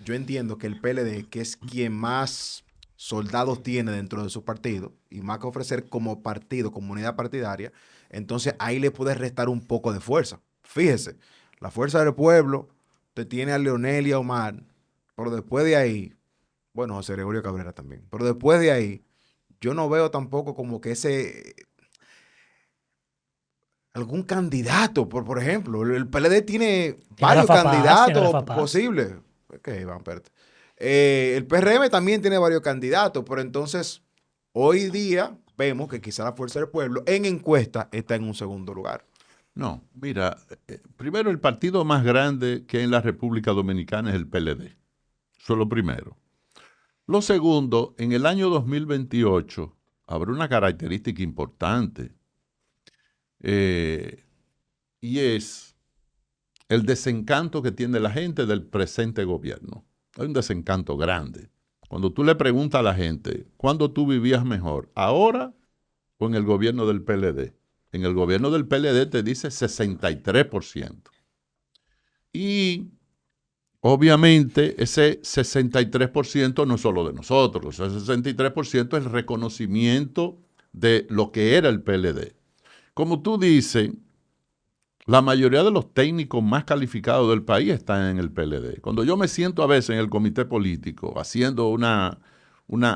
yo entiendo que el PLD, que es quien más soldados tiene dentro de su partido y más que ofrecer como partido, como unidad partidaria, entonces ahí le puede restar un poco de fuerza. Fíjese, la fuerza del pueblo te tiene a Leonel y a Omar, pero después de ahí, bueno, José Gregorio Cabrera también, pero después de ahí, yo no veo tampoco como que algún candidato, por ejemplo, el PLD tiene varios Rafa Paz, tiene candidatos Rafa Paz. posibles. Ok, Iván Pérez. El PRM también tiene varios candidatos, pero entonces hoy día vemos que quizá la Fuerza del Pueblo en encuesta está en un segundo lugar. No, mira, primero el partido más grande que hay en la República Dominicana es el PLD. Eso es lo primero. Lo segundo, en el año 2028 habrá una característica importante y es el desencanto que tiene la gente del presente gobierno. Hay un desencanto grande. Cuando tú le preguntas a la gente, ¿cuándo tú vivías mejor? ¿Ahora o en el gobierno del PLD? En el gobierno del PLD te dice 63%. Y obviamente ese 63% no es solo de nosotros, ese 63% es el reconocimiento de lo que era el PLD. Como tú dices, la mayoría de los técnicos más calificados del país están en el PLD. Cuando yo me siento a veces en el comité político haciendo una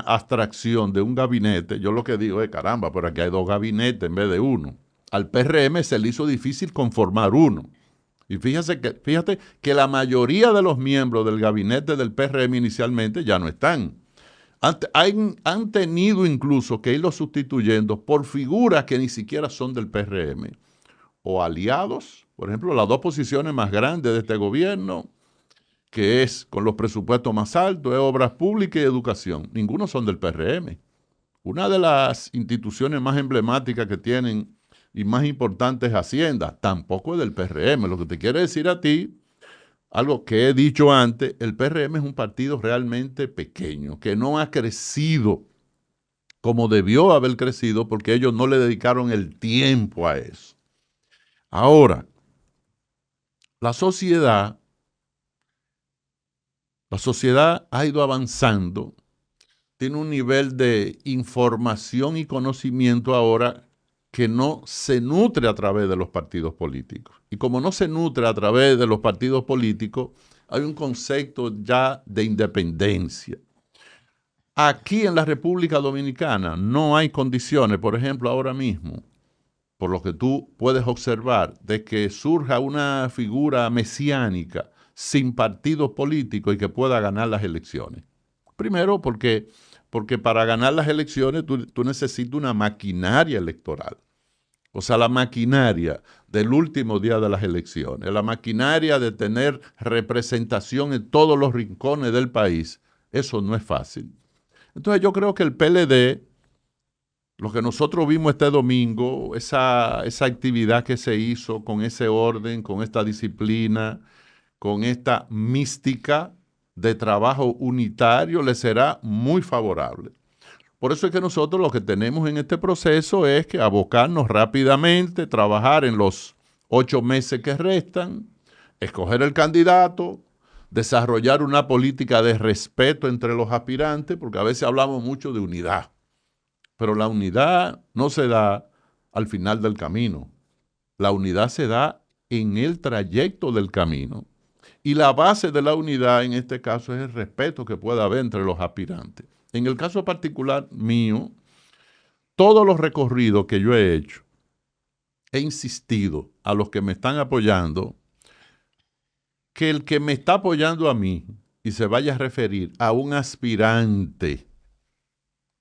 abstracción de un gabinete, yo lo que digo es, caramba, pero aquí hay 2 gabinetes en vez de 1. Al PRM se le hizo difícil conformar 1. Y fíjate que la mayoría de los miembros del gabinete del PRM inicialmente ya no están. Han tenido incluso que irlo sustituyendo por figuras que ni siquiera son del PRM o aliados. Por ejemplo, las 2 posiciones más grandes de este gobierno, que es con los presupuestos más altos, es obras públicas y educación. Ninguno son del PRM. Una de las instituciones más emblemáticas que tienen y más importantes es Hacienda, tampoco es del PRM. Lo que te quiere decir a ti, algo que he dicho antes, el PRM es un partido realmente pequeño, que no ha crecido como debió haber crecido porque ellos no le dedicaron el tiempo a eso. Ahora, la sociedad ha ido avanzando, tiene un nivel de información y conocimiento ahora que no se nutre a través de los partidos políticos. Y como no se nutre a través de los partidos políticos, hay un concepto ya de independencia. Aquí en la República Dominicana no hay condiciones, por ejemplo, ahora mismo, por lo que tú puedes observar, de que surja una figura mesiánica sin partidos políticos y que pueda ganar las elecciones. Primero, porque para ganar las elecciones tú necesitas una maquinaria electoral. O sea, la maquinaria del último día de las elecciones, la maquinaria de tener representación en todos los rincones del país, eso no es fácil. Entonces yo creo que el PLD, lo que nosotros vimos este domingo, esa actividad que se hizo con ese orden, con esta disciplina, con esta mística de trabajo unitario, le será muy favorable. Por eso es que nosotros lo que tenemos en este proceso es que abocarnos rápidamente, trabajar en los 8 meses que restan, escoger el candidato, desarrollar una política de respeto entre los aspirantes, porque a veces hablamos mucho de unidad, pero la unidad no se da al final del camino. La unidad se da en el trayecto del camino. Y la base de la unidad en este caso es el respeto que pueda haber entre los aspirantes. En el caso particular mío, todos los recorridos que yo he hecho, he insistido a los que me están apoyando que el que me está apoyando a mí y se vaya a referir a un aspirante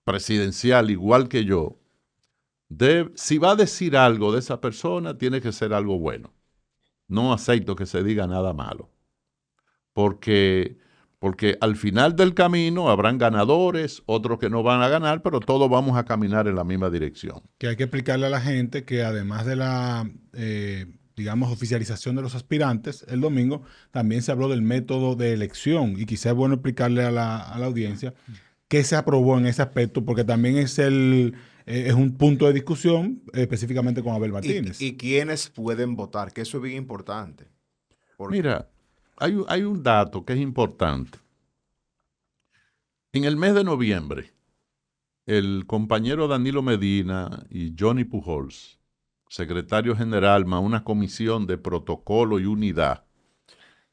presidencial igual que yo, si va a decir algo de esa persona, tiene que ser algo bueno. No acepto que se diga nada malo. Porque al final del camino habrán ganadores, otros que no van a ganar, pero todos vamos a caminar en la misma dirección. Que hay que explicarle a la gente que además de la, digamos, oficialización de los aspirantes el domingo, también se habló del método de elección y quizá es bueno explicarle a la audiencia qué se aprobó en ese aspecto, porque también es un punto de discusión específicamente con Abel Martínez. ¿Y quiénes pueden votar? Que eso es bien importante. Mira, hay un dato que es importante. En el mes de noviembre, el compañero Danilo Medina y Johnny Pujols, secretario general, más una comisión de protocolo y unidad,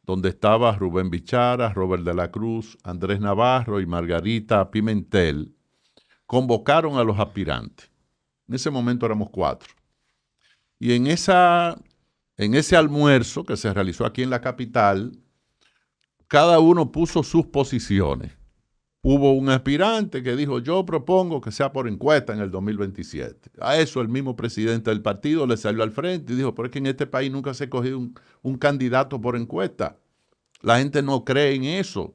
donde estaba Rubén Bichara, Robert de la Cruz, Andrés Navarro y Margarita Pimentel, convocaron a los aspirantes. En ese momento éramos 4. Y en ese almuerzo que se realizó aquí en la capital, cada uno puso sus posiciones. Hubo un aspirante que dijo, yo propongo que sea por encuesta en el 2027. A eso el mismo presidente del partido le salió al frente y dijo, pero es que en este país nunca se ha cogido un candidato por encuesta. La gente no cree en eso.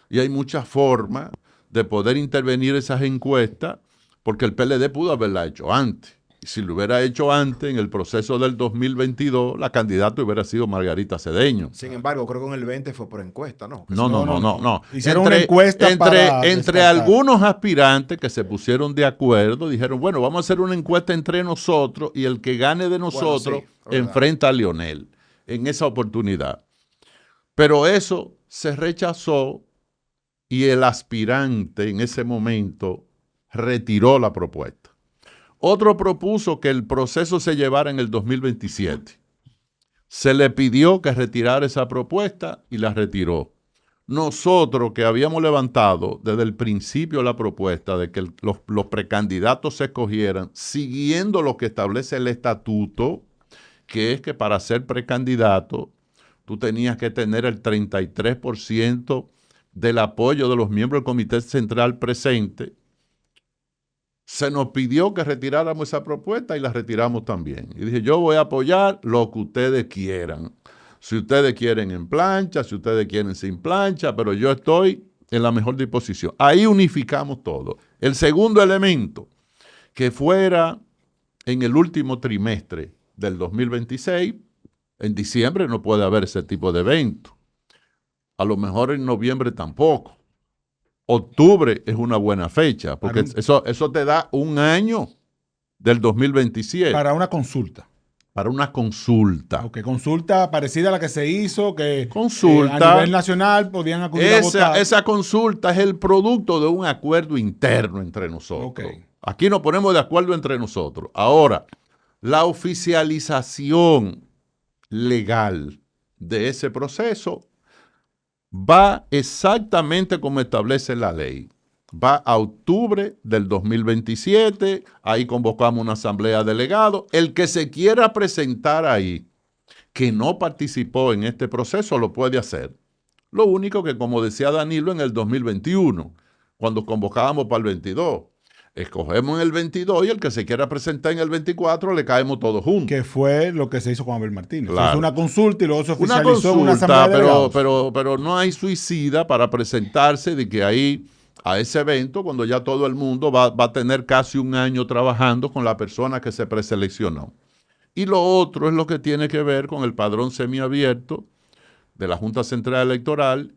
Y hay muchas formas de poder intervenir esas encuestas, porque el PLD pudo haberla hecho antes. Y si lo hubiera hecho antes, en el proceso del 2022, la candidata hubiera sido Margarita Cedeño. Sin embargo, creo que en el 20 fue por encuesta, ¿no? No. Hicieron una encuesta entre algunos aspirantes que se pusieron de acuerdo, dijeron, bueno, vamos a hacer una encuesta entre nosotros y el que gane de nosotros enfrenta a Leonel en esa oportunidad. Pero eso se rechazó y el aspirante en ese momento retiró la propuesta. Otro propuso que el proceso se llevara en el 2027. Se le pidió que retirara esa propuesta y la retiró. Nosotros que habíamos levantado desde el principio la propuesta de que los precandidatos se escogieran siguiendo lo que establece el estatuto, que es que para ser precandidato tú tenías que tener el 33% del apoyo de los miembros del Comité Central presente. Se nos pidió que retiráramos esa propuesta y la retiramos también. Y dije, yo voy a apoyar lo que ustedes quieran. Si ustedes quieren en plancha, si ustedes quieren sin plancha, pero yo estoy en la mejor disposición. Ahí unificamos todo. El segundo elemento, que fuera en el último trimestre del 2026, en diciembre no puede haber ese tipo de evento. A lo mejor en noviembre tampoco. Octubre es una buena fecha, porque eso te da un año del 2027. Para una consulta. Para una consulta. Ok, consulta parecida a la que se hizo, que consulta, a nivel nacional podían acudir a votar. Esa consulta es el producto de un acuerdo interno entre nosotros. Okay. Aquí nos ponemos de acuerdo entre nosotros. Ahora, la oficialización legal de ese proceso va exactamente como establece la ley. Va a octubre del 2027, ahí convocamos una asamblea de delegados. El que se quiera presentar ahí, que no participó en este proceso, lo puede hacer. Lo único que, como decía Danilo, en el 2021, cuando convocábamos para el 22, escogemos en el 22 y el que se quiera presentar en el 24 le caemos todos juntos. Que fue lo que se hizo con Abel Martínez. Claro. Se hizo una consulta y luego se oficializó una asamblea de delegados. Pero no hay suicida para presentarse de que ahí a ese evento, cuando ya todo el mundo va a tener casi un año trabajando con la persona que se preseleccionó. Y lo otro es lo que tiene que ver con el padrón semiabierto de la Junta Central Electoral,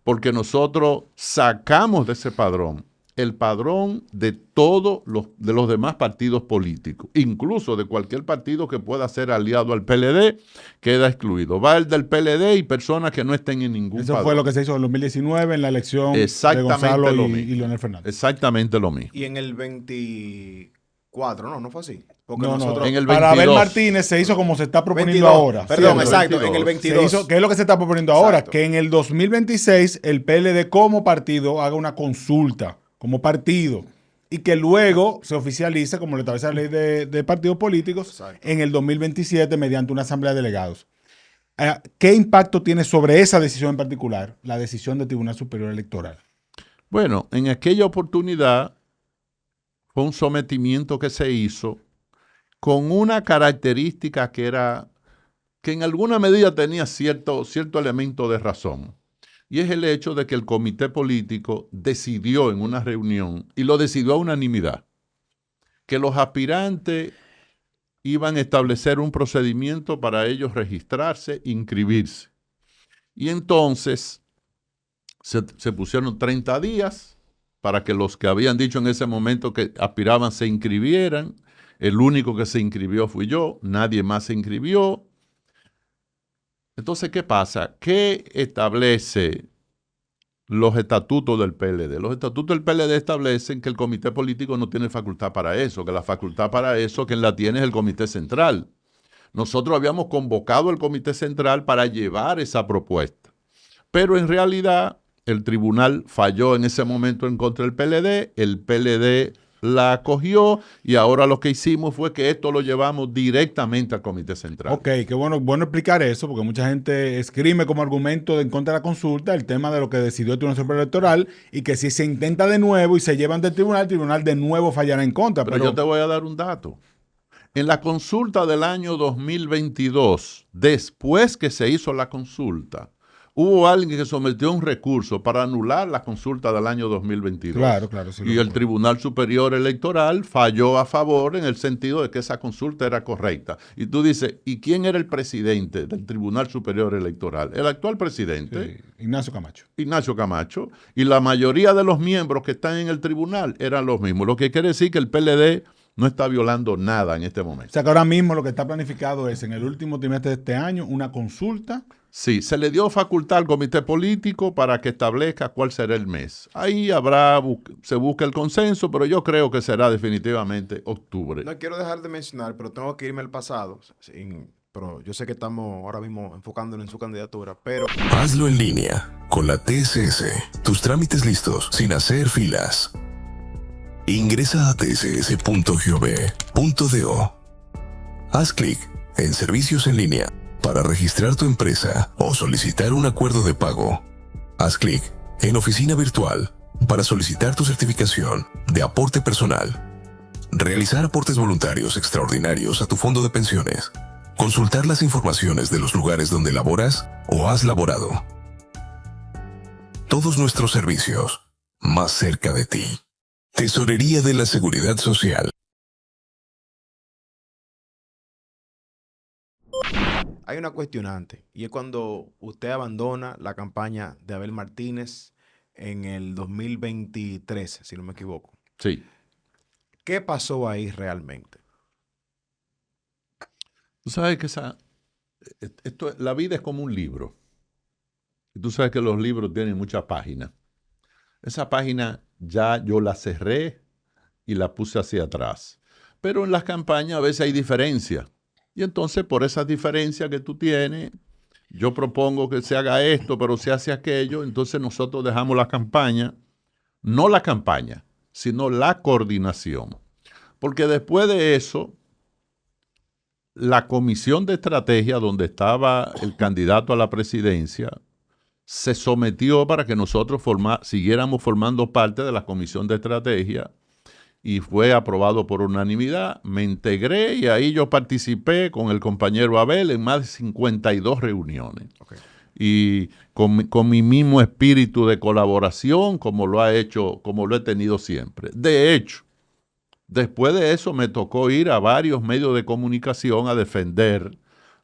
porque nosotros sacamos de ese padrón el padrón de todos los demás partidos políticos, incluso de cualquier partido que pueda ser aliado al PLD, queda excluido. Va el del PLD y personas que no estén en ningún padrón. Eso fue lo que se hizo en el 2019 en la elección de Gonzalo y Leonel Fernández. Exactamente lo mismo. Y en el 24, no fue así. Porque en el 22. Para Abel Martínez se hizo como se está proponiendo 22, ahora. Perdón, sí, exacto, 22. en el 22. ¿Qué es lo que se está proponiendo ahora? Que en el 2026 el PLD como partido haga una consulta como partido y que luego se oficialice, como le establece la ley de partidos políticos, exacto, en el 2027 mediante una asamblea de delegados. ¿Qué impacto tiene sobre esa decisión en particular la decisión del Tribunal Superior Electoral? Bueno, en aquella oportunidad fue un sometimiento que se hizo con una característica que en alguna medida tenía cierto elemento de razón. Y es el hecho de que el comité político decidió en una reunión, y lo decidió a unanimidad, que los aspirantes iban a establecer un procedimiento para ellos registrarse, inscribirse. Y entonces se pusieron 30 días para que los que habían dicho en ese momento que aspiraban se inscribieran. El único que se inscribió fui yo, nadie más se inscribió. Entonces, ¿qué pasa? ¿Qué establece los estatutos del PLD? Los estatutos del PLD establecen que el comité político no tiene facultad para eso, que la facultad para eso quien la tiene es el comité central. Nosotros habíamos convocado al comité central para llevar esa propuesta, pero en realidad el tribunal falló en ese momento en contra del PLD, el PLD la acogió y ahora lo que hicimos fue que esto lo llevamos directamente al comité central. Ok, qué bueno explicar eso, porque mucha gente esgrime como argumento en contra de la consulta el tema de lo que decidió el Tribunal Superior Electoral y que si se intenta de nuevo y se llevan del tribunal, el tribunal de nuevo fallará en contra. Pero yo te voy a dar un dato. En la consulta del año 2022, después que se hizo la consulta, hubo alguien que sometió un recurso para anular la consulta del año 2022. Claro. Sí, y el Tribunal Superior Electoral falló a favor en el sentido de que esa consulta era correcta. Y tú dices, ¿y quién era el presidente del Tribunal Superior Electoral? El actual presidente. Sí, Ignacio Camacho. Y la mayoría de los miembros que están en el tribunal eran los mismos. Lo que quiere decir que el PLD no está violando nada en este momento. O sea que ahora mismo lo que está planificado es en el último trimestre de este año una consulta. Sí, se le dio facultad al comité político para que establezca cuál será el mes. Ahí se busca el consenso, pero yo creo que será definitivamente octubre. No quiero dejar de mencionar, pero tengo que irme al pasado. Pero yo sé que estamos ahora mismo enfocándonos en su candidatura, pero... Hazlo en línea, con la TSS. Tus trámites listos, sin hacer filas. Ingresa a tss.gov.do. Haz clic en Servicios en línea para registrar tu empresa o solicitar un acuerdo de pago. Haz clic en Oficina virtual para solicitar tu certificación de aporte personal. Realizar aportes voluntarios extraordinarios a tu fondo de pensiones. Consultar las informaciones de los lugares donde laboras o has laborado. Todos nuestros servicios más cerca de ti. Tesorería de la Seguridad Social. Hay una cuestionante, y es cuando usted abandona la campaña de Abel Martínez en el 2023, si no me equivoco. Sí. ¿Qué pasó ahí realmente? Tú sabes que la vida es como un libro. Y tú sabes que los libros tienen muchas páginas. Esa página ya yo la cerré y la puse hacia atrás. Pero en las campañas a veces hay diferencias. Y entonces por esas diferencias que tú tienes, yo propongo que se haga esto, pero se hace aquello. Entonces nosotros dejamos la campaña, no la campaña, sino la coordinación. Porque después de eso, la comisión de estrategia donde estaba el candidato a la presidencia se sometió para que nosotros siguiéramos formando parte de la comisión de estrategia y fue aprobado por unanimidad. Me integré y ahí yo participé con el compañero Abel en más de 52 reuniones. Okay. Y con mi mismo espíritu de colaboración como lo he tenido siempre. De hecho, después de eso me tocó ir a varios medios de comunicación a defender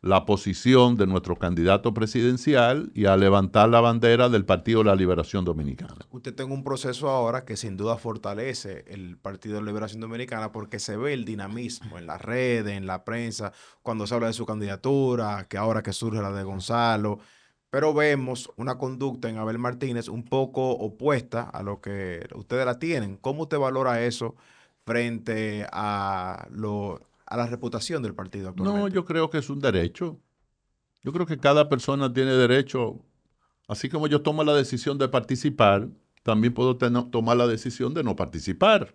la posición de nuestro candidato presidencial y a levantar la bandera del Partido de la Liberación Dominicana. Usted tiene un proceso ahora que sin duda fortalece el Partido de la Liberación Dominicana porque se ve el dinamismo en las redes, en la prensa, cuando se habla de su candidatura, que ahora que surge la de Gonzalo, pero vemos una conducta en Abel Martínez un poco opuesta a lo que ustedes la tienen. ¿Cómo usted valora eso frente a la reputación del partido actualmente? No, yo creo que es un derecho. Yo creo que cada persona tiene derecho, así como yo tomo la decisión de participar, también puedo tomar la decisión de no participar.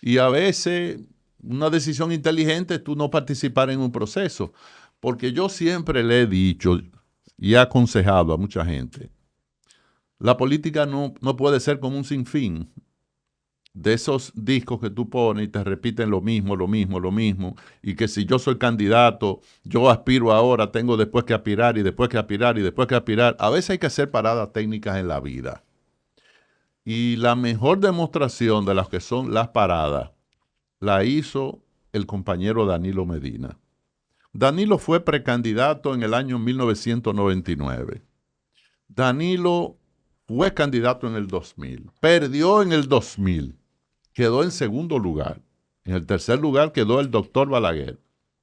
Y a veces una decisión inteligente es tú no participar en un proceso, porque yo siempre le he dicho y he aconsejado a mucha gente, la política no puede ser como un sinfín. de esos discos que tú pones y te repiten lo mismo, y que si yo soy candidato, yo aspiro ahora, tengo después que aspirar y después que aspirar y después que aspirar. A veces hay que hacer paradas técnicas en la vida. Y la mejor demostración de las que son las paradas la hizo el compañero Danilo Medina. Danilo fue precandidato en el año 1999. Danilo fue candidato en el 2000. Perdió en el 2000. Quedó en segundo lugar. En el tercer lugar quedó el doctor Balaguer.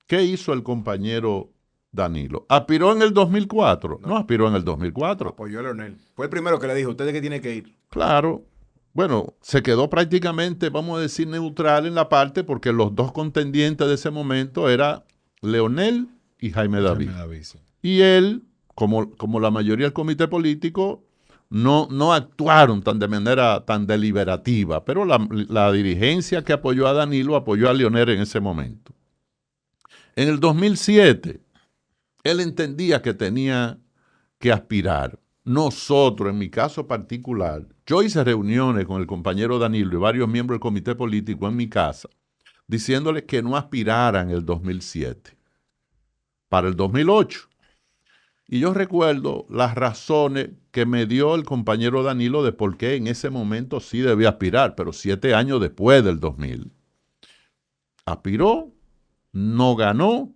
¿Qué hizo el compañero Danilo? ¿Aspiró en el 2004? No aspiró en el 2004. Apoyó a Leonel. Fue el primero que le dijo, usted es que tiene que ir. Claro. Bueno, se quedó prácticamente, vamos a decir, neutral en la parte porque los dos contendientes de ese momento eran Leonel y Jaime David. Sí. Y él, como la mayoría del comité político, no actuaron de manera tan deliberativa, pero la dirigencia que apoyó a Danilo apoyó a Leonel en ese momento. En el 2007, él entendía que tenía que aspirar. Nosotros, en mi caso particular, yo hice reuniones con el compañero Danilo y varios miembros del comité político en mi casa, diciéndoles que no aspiraran en el 2007, para el 2008. Y yo recuerdo las razones que me dio el compañero Danilo de por qué en ese momento sí debía aspirar, pero 7 años después del 2000. Aspiró, no ganó,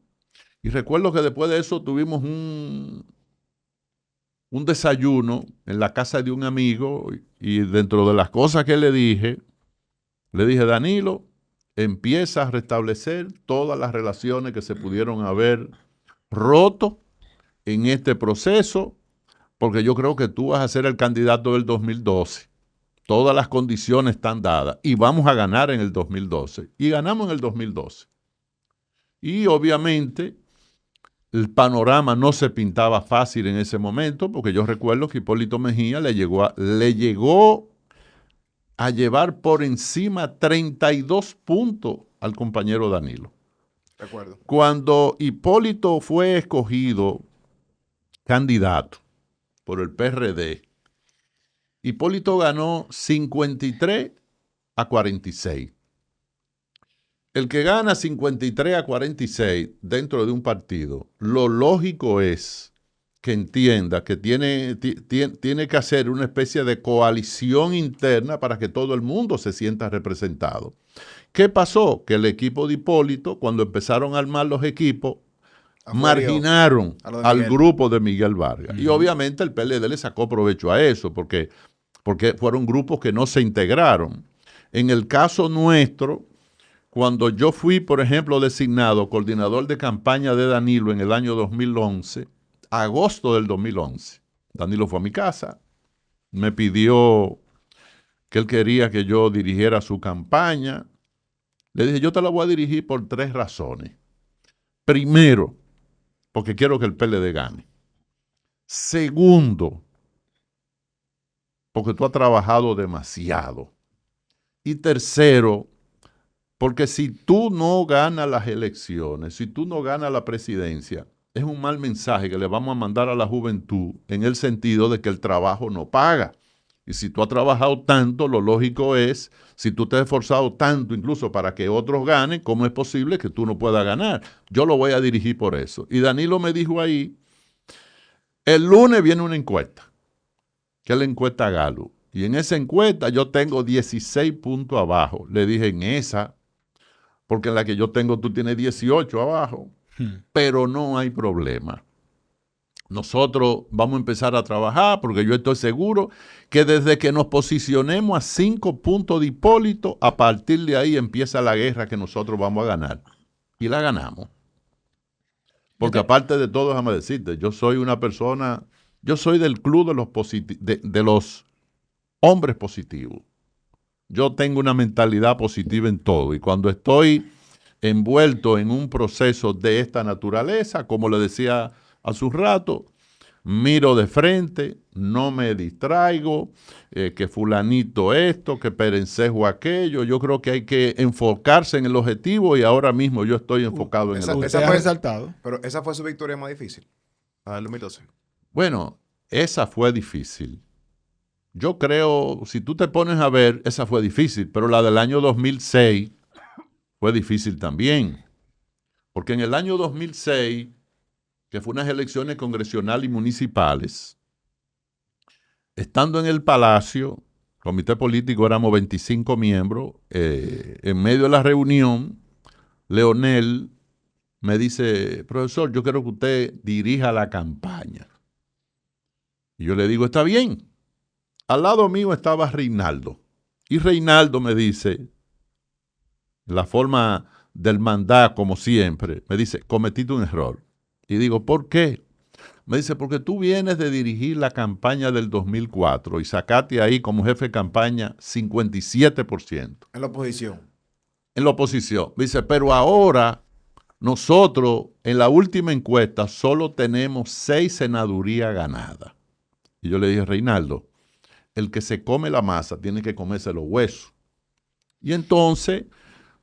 y recuerdo que después de eso tuvimos un desayuno en la casa de un amigo y dentro de las cosas que le dije, Danilo, empieza a restablecer todas las relaciones que se pudieron haber roto en este proceso, porque yo creo que tú vas a ser el candidato del 2012. Todas las condiciones están dadas y vamos a ganar en el 2012. Y ganamos en el 2012. Y obviamente el panorama no se pintaba fácil en ese momento, porque yo recuerdo que Hipólito Mejía le llegó a llevar por encima 32 puntos al compañero Danilo. De acuerdo. Cuando Hipólito fue escogido candidato por el PRD, Hipólito ganó 53-46. El que gana 53-46 dentro de un partido, lo lógico es que entienda que tiene que hacer una especie de coalición interna para que todo el mundo se sienta representado. ¿Qué pasó? Que el equipo de Hipólito, cuando empezaron a armar los equipos, marginaron al grupo de Miguel Vargas. Y obviamente el PLD le sacó provecho a eso, porque fueron grupos que no se integraron. En el caso nuestro, cuando yo fui, por ejemplo, designado coordinador de campaña de Danilo en el año 2011, agosto del 2011, Danilo fue a mi casa, me pidió que él quería que yo dirigiera su campaña. Le dije, yo te la voy a dirigir por 3 razones. Primero, porque quiero que el PLD gane. Segundo, porque tú has trabajado demasiado. Y tercero, porque si tú no ganas las elecciones, si tú no ganas la presidencia, es un mal mensaje que le vamos a mandar a la juventud en el sentido de que el trabajo no paga. Y si tú has trabajado tanto, lo lógico es, si tú te has esforzado tanto incluso para que otros ganen, ¿cómo es posible que tú no puedas ganar? Yo lo voy a dirigir por eso. Y Danilo me dijo ahí, el lunes viene una encuesta, que es la encuesta Gallup. Y en esa encuesta yo tengo 16 puntos abajo. Le dije, en esa, porque en la que yo tengo tú tienes 18 abajo. Pero no hay problema. Nosotros vamos a empezar a trabajar porque yo estoy seguro que desde que nos posicionemos a 5 puntos de Hipólito, a partir de ahí empieza la guerra que nosotros vamos a ganar. Y la ganamos. Porque aparte de todo, déjame decirte, yo soy una persona, yo soy del club de los hombres positivos. Yo tengo una mentalidad positiva en todo. Y cuando estoy envuelto en un proceso de esta naturaleza, como le decía hace un rato, miro de frente, no me distraigo, que fulanito esto, que perencejo aquello. Yo creo que hay que enfocarse en el objetivo y ahora mismo yo estoy enfocado en el objetivo. Esa fue resaltado. Pero esa fue su victoria más difícil. A ver, 2012. Bueno, esa fue difícil. yo creo, si tú te pones a ver, esa fue difícil, pero la del año 2006 fue difícil también. Porque en el año 2006, que fue unas elecciones congresionales y municipales, estando en el Palacio, comité político éramos 25 miembros, en medio de la reunión, Leonel me dice, profesor, yo quiero que usted dirija la campaña. Y yo le digo, está bien. Al lado mío estaba Reinaldo. Y Reinaldo me dice, la forma del mandar, como siempre, me dice, cometiste un error. Y digo, ¿por qué? Me dice, porque tú vienes de dirigir la campaña del 2004 y sacaste ahí como jefe de campaña 57%. En la oposición. En la oposición. Me dice, pero ahora nosotros en la última encuesta solo tenemos 6 senadurías ganadas. Y yo le dije, Reinaldo, el que se come la masa tiene que comerse los huesos. Y entonces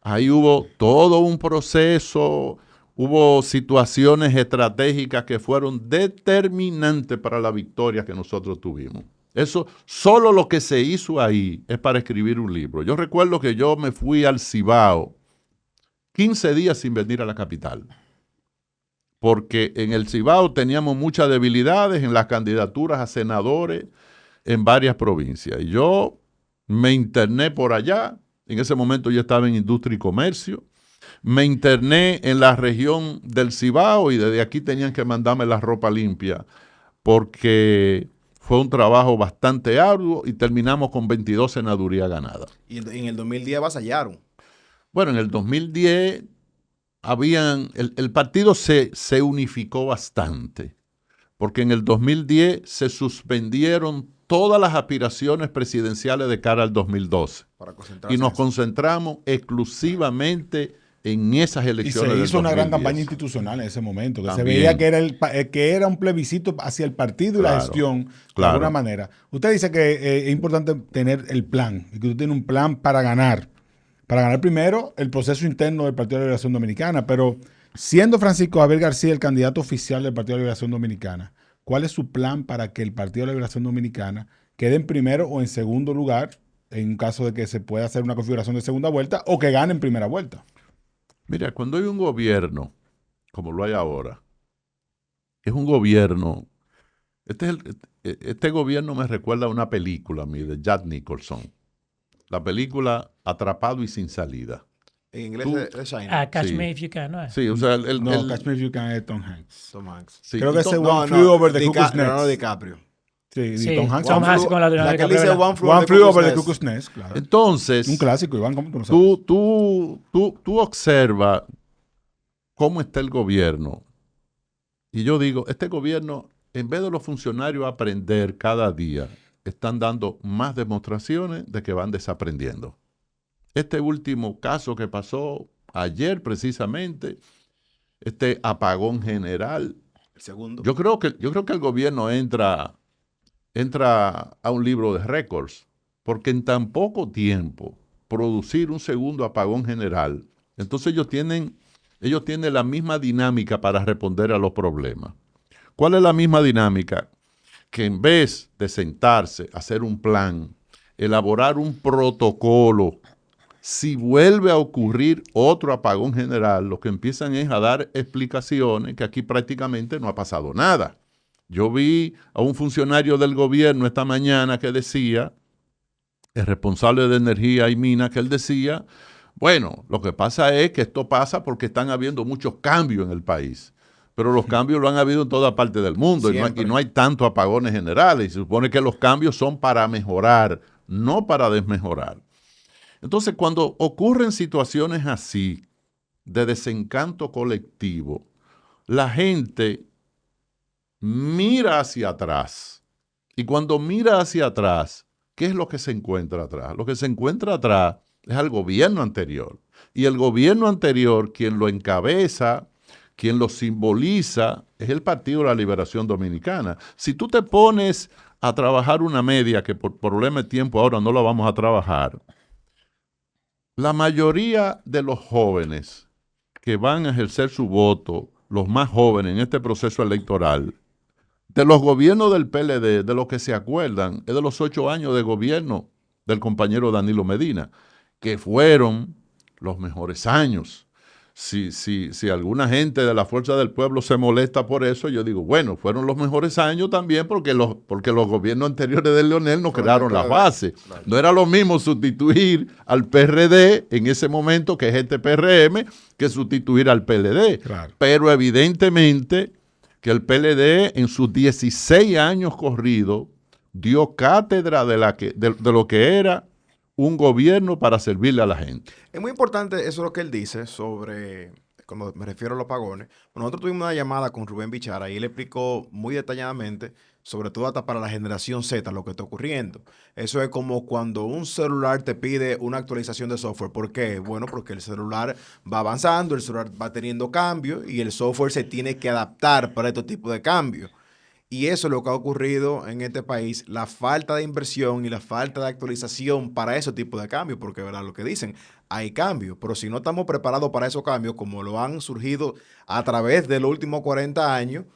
ahí hubo todo un proceso, hubo situaciones estratégicas que fueron determinantes para la victoria que nosotros tuvimos. Eso, solo lo que se hizo ahí es para escribir un libro. Yo recuerdo que yo me fui al Cibao 15 días sin venir a la capital, porque en el Cibao teníamos muchas debilidades en las candidaturas a senadores en varias provincias. Y yo me interné por allá. En ese momento yo estaba en industria y comercio. Me interné en la región del Cibao y desde aquí tenían que mandarme la ropa limpia porque fue un trabajo bastante arduo y terminamos con 22 senadurías ganadas. Y en el 2010 avasallaron. Bueno, en el 2010 el partido se unificó bastante porque en el 2010 se suspendieron todas las aspiraciones presidenciales de cara al 2012. Y nos concentramos exclusivamente en esas elecciones. Y se hizo una gran 2010. campaña institucional en ese momento, que También. se veía que era un plebiscito hacia el partido y la gestión, de alguna manera. Usted dice que es importante tener el plan, y que usted tiene un plan para ganar. Para ganar primero el proceso interno del Partido de la Liberación Dominicana, pero siendo Francisco Javier García el candidato oficial del Partido de la Liberación Dominicana, ¿cuál es su plan para que el Partido de la Liberación Dominicana quede en primero o en segundo lugar en un caso de que se pueda hacer una configuración de segunda vuelta o que gane en primera vuelta? Mira, cuando hay un gobierno, como lo hay ahora, es un gobierno, este gobierno me recuerda a una película a mí, de Jack Nicholson, la película Atrapado y sin salida. En inglés es China. Catch Sí. Me If You Can, ¿no es? Sí, o sea, Catch Me If You Can es Tom Hanks. Tom Hanks. sí, Creo que ese entonces- One Flew Over the Cuckoo's Nest. Leonardo DiCaprio. Sí, Sí, Tom Hanks. Tom Hanks con la La que Leonardo dice DiCaprio. One Flew Over the Cuckoo's Nest, claro. entonces, Un clásico, Iván, ¿cómo tú lo sabes? tú observas cómo está el gobierno. Y yo digo, este gobierno, en vez de los funcionarios aprender cada día, están dando más demostraciones de que van desaprendiendo. Este último caso que pasó ayer precisamente, este apagón general, El segundo. yo creo que el gobierno entra a un libro de récords, porque en tan poco tiempo producir un segundo apagón general, entonces ellos tienen la misma dinámica para responder a los problemas. ¿Cuál es la misma dinámica? Que en vez de sentarse, hacer un plan, elaborar un protocolo, si vuelve a ocurrir otro apagón general, lo que empiezan es a dar explicaciones que aquí prácticamente no ha pasado nada. Yo vi a un funcionario del gobierno esta mañana que decía, el responsable de energía y minas, que él decía, bueno, lo que pasa es que esto pasa porque están habiendo muchos cambios en el país. Pero los cambios lo han habido en toda parte del mundo y no hay tantos apagones generales. Y se supone que los cambios son para mejorar, no para desmejorar. Entonces, cuando ocurren situaciones así, de desencanto colectivo, la gente mira hacia atrás. Y cuando mira hacia atrás, ¿qué es lo que se encuentra atrás? Lo que se encuentra atrás es al gobierno anterior. Y el gobierno anterior, quien lo encabeza, quien lo simboliza, es el Partido de la Liberación Dominicana. Si tú te pones a trabajar una media, que por problema de tiempo ahora no la vamos a trabajar, la mayoría de los jóvenes que van a ejercer su voto, los más jóvenes en este proceso electoral, de los gobiernos del PLD, de los que se acuerdan, es de los 8 años de gobierno del compañero Danilo Medina, que fueron los mejores años. Si alguna gente de la Fuerza del Pueblo se molesta por eso, yo digo, bueno, fueron los mejores años también porque los gobiernos anteriores de Leonel no crearon las bases. Claro. No era lo mismo sustituir al PRD en ese momento, que es este PRM, que sustituir al PLD. Claro. Pero evidentemente que el PLD en sus 16 años corridos dio cátedra de lo que era un gobierno para servirle a la gente. Es muy importante eso lo que él dice sobre, cuando me refiero a los apagones. Nosotros tuvimos una llamada con Rubén Bichara y él explicó muy detalladamente, sobre todo hasta para la generación Z, lo que está ocurriendo. Eso es como cuando un celular te pide una actualización de software. ¿Por qué? Bueno, porque el celular va avanzando, el celular va teniendo cambios y el software se tiene que adaptar para este tipo de cambios. Y eso es lo que ha ocurrido en este país, la falta de inversión y la falta de actualización para ese tipo de cambios, porque verdad lo que dicen, hay cambios, pero si no estamos preparados para esos cambios, como lo han surgido a través de los últimos 40 años,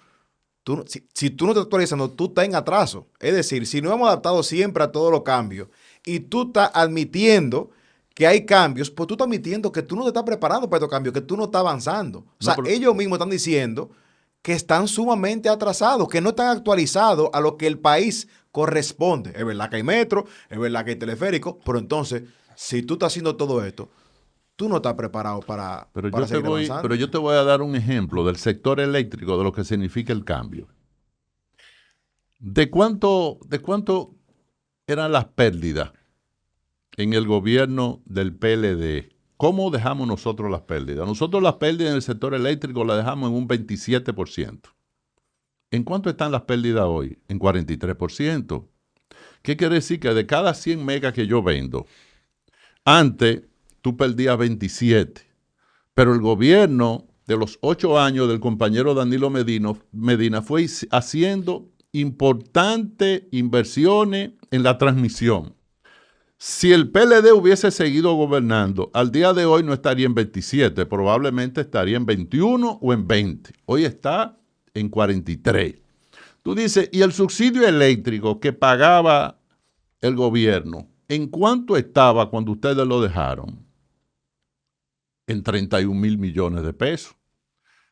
si tú no te estás actualizando, tú estás en atraso. Es decir, si no hemos adaptado siempre a todos los cambios y tú estás admitiendo que hay cambios, pues tú estás admitiendo que tú no te estás preparando para estos cambios, que tú no estás avanzando. O sea, ellos mismos están diciendo que están sumamente atrasados, que no están actualizados a lo que el país corresponde. Es verdad que hay metro, es verdad que hay teleférico, pero entonces, si tú estás haciendo todo esto, tú no estás preparado para seguir avanzando. Pero yo te voy a dar un ejemplo del sector eléctrico, de lo que significa el cambio. ¿De cuánto eran las pérdidas en el gobierno del PLD? ¿Cómo dejamos nosotros las pérdidas? Nosotros las pérdidas en el sector eléctrico las dejamos en un 27%. ¿En cuánto están las pérdidas hoy? En 43%. ¿Qué quiere decir? Que de cada 100 megas que yo vendo, antes tú perdías 27. Pero el gobierno de los 8 años del compañero Danilo Medina fue haciendo importantes inversiones en la transmisión. Si el PLD hubiese seguido gobernando, al día de hoy no estaría en 27, probablemente estaría en 21 o en 20. Hoy está en 43. Tú dices, ¿y el subsidio eléctrico que pagaba el gobierno, en cuánto estaba cuando ustedes lo dejaron? En 31,000 millones de pesos.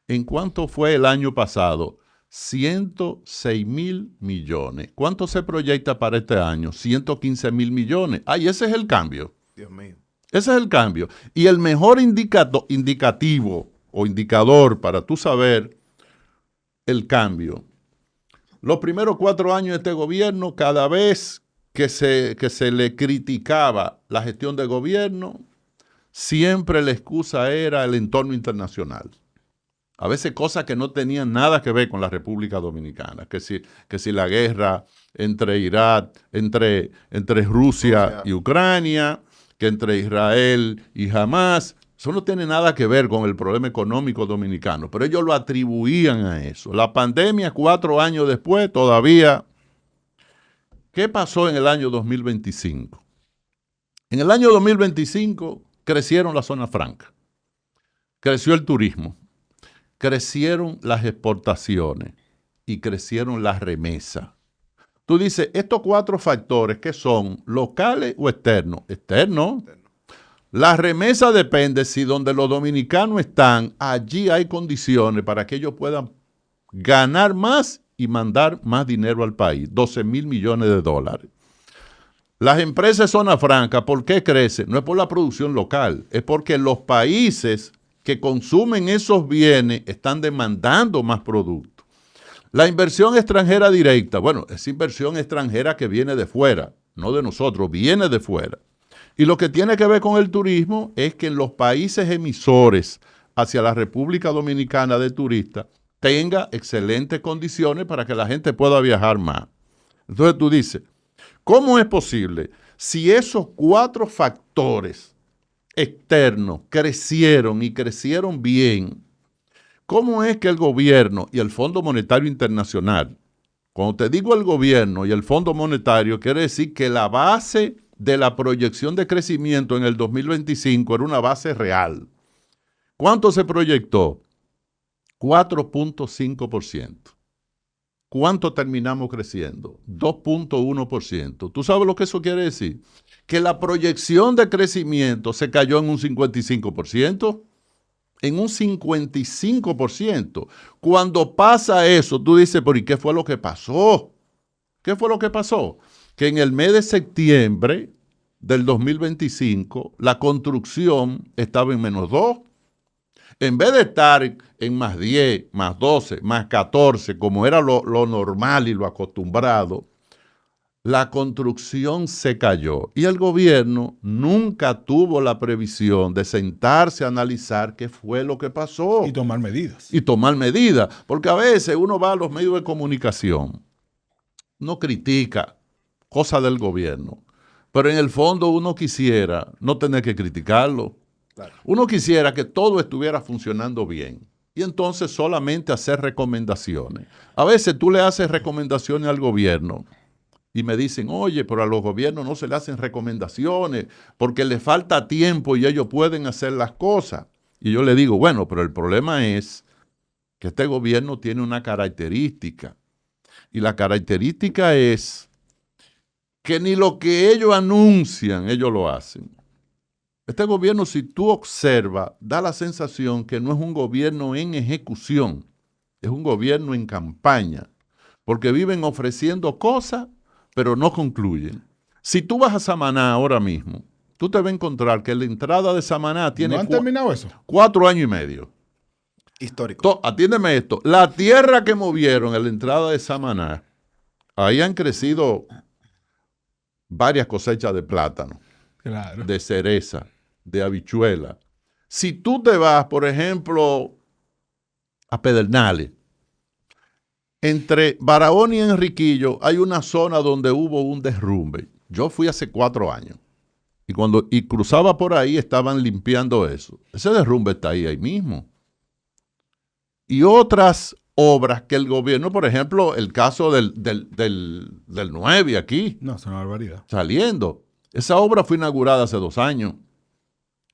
¿En cuánto fue el año pasado? 106,000 millones. ¿Cuánto se proyecta para este año? 115,000 millones. Ay, ese es el cambio. Dios mío. Ese es el cambio. Y el mejor indicativo o indicador para tú saber el cambio. Los primeros 4 años de este gobierno, cada vez que se le criticaba la gestión de gobierno, siempre la excusa era el entorno internacional. A veces cosas que no tenían nada que ver con la República Dominicana, que si la guerra entre Irak, entre Rusia y Ucrania, que entre Israel y Hamas, eso no tiene nada que ver con el problema económico dominicano, pero ellos lo atribuían a eso. La pandemia, 4 años después, todavía. ¿Qué pasó en el año 2025? En el año 2025 crecieron las zonas francas, creció el turismo, crecieron las exportaciones y crecieron las remesas. Tú dices, estos 4 factores, ¿qué son? ¿Locales o externos? Externos. La remesa depende si donde los dominicanos están, allí hay condiciones para que ellos puedan ganar más y mandar más dinero al país, 12,000 millones de dólares. Las empresas de zona franca, ¿por qué crecen? No es por la producción local, es porque los países que consumen esos bienes están demandando más productos. La inversión extranjera directa, bueno, es inversión extranjera que viene de fuera, no de nosotros, viene de fuera. Y lo que tiene que ver con el turismo es que en los países emisores hacia la República Dominicana de turistas tenga excelentes condiciones para que la gente pueda viajar más. Entonces tú dices, ¿cómo es posible si esos 4 factores externos crecieron y crecieron bien? ¿Cómo es que el gobierno y el Fondo Monetario Internacional, cuando te digo el gobierno y el Fondo Monetario, quiere decir que la base de la proyección de crecimiento en el 2025 era una base real? ¿Cuánto se proyectó? 4.5%. ¿cuánto terminamos creciendo? 2.1%. ¿Tú sabes lo que eso quiere decir? Que la proyección de crecimiento se cayó en un 55%. En un 55%. Cuando pasa eso, tú dices, ¿pero y qué fue lo que pasó? ¿Qué fue lo que pasó? Que en el mes de septiembre del 2025, la construcción estaba en -2. En vez de estar en +10, +12, +14, como era lo normal y lo acostumbrado, la construcción se cayó y el gobierno nunca tuvo la previsión de sentarse a analizar qué fue lo que pasó. Y tomar medidas. Y tomar medidas, porque a veces uno va a los medios de comunicación, no critica cosas del gobierno, pero en el fondo uno quisiera no tener que criticarlo. Claro. Uno quisiera que todo estuviera funcionando bien y entonces solamente hacer recomendaciones. A veces tú le haces recomendaciones al gobierno y me dicen, oye, pero a los gobiernos no se le hacen recomendaciones porque les falta tiempo y ellos pueden hacer las cosas. Y yo le digo, bueno, pero el problema es que este gobierno tiene una característica. Y la característica es que ni lo que ellos anuncian, ellos lo hacen. Este gobierno, si tú observas, da la sensación que no es un gobierno en ejecución, es un gobierno en campaña, porque viven ofreciendo cosas, pero no concluyen. Si tú vas a Samaná ahora mismo, tú te vas a encontrar que la entrada de Samaná tiene ¿No han terminado eso? 4 años y medio. Histórico. Atiéndeme esto. La tierra que movieron en la entrada de Samaná, ahí han crecido varias cosechas de plátano, claro, de cereza, de habichuela. Si tú te vas, por ejemplo, a Pedernales, entre Barahona y Enriquillo hay una zona donde hubo un derrumbe. Yo fui hace 4 años y cruzaba por ahí, estaban limpiando eso. Ese derrumbe está ahí mismo. Y otras obras que el gobierno, por ejemplo, el caso del 9 aquí. No, es una barbaridad. Saliendo. Esa obra fue inaugurada hace 2 años,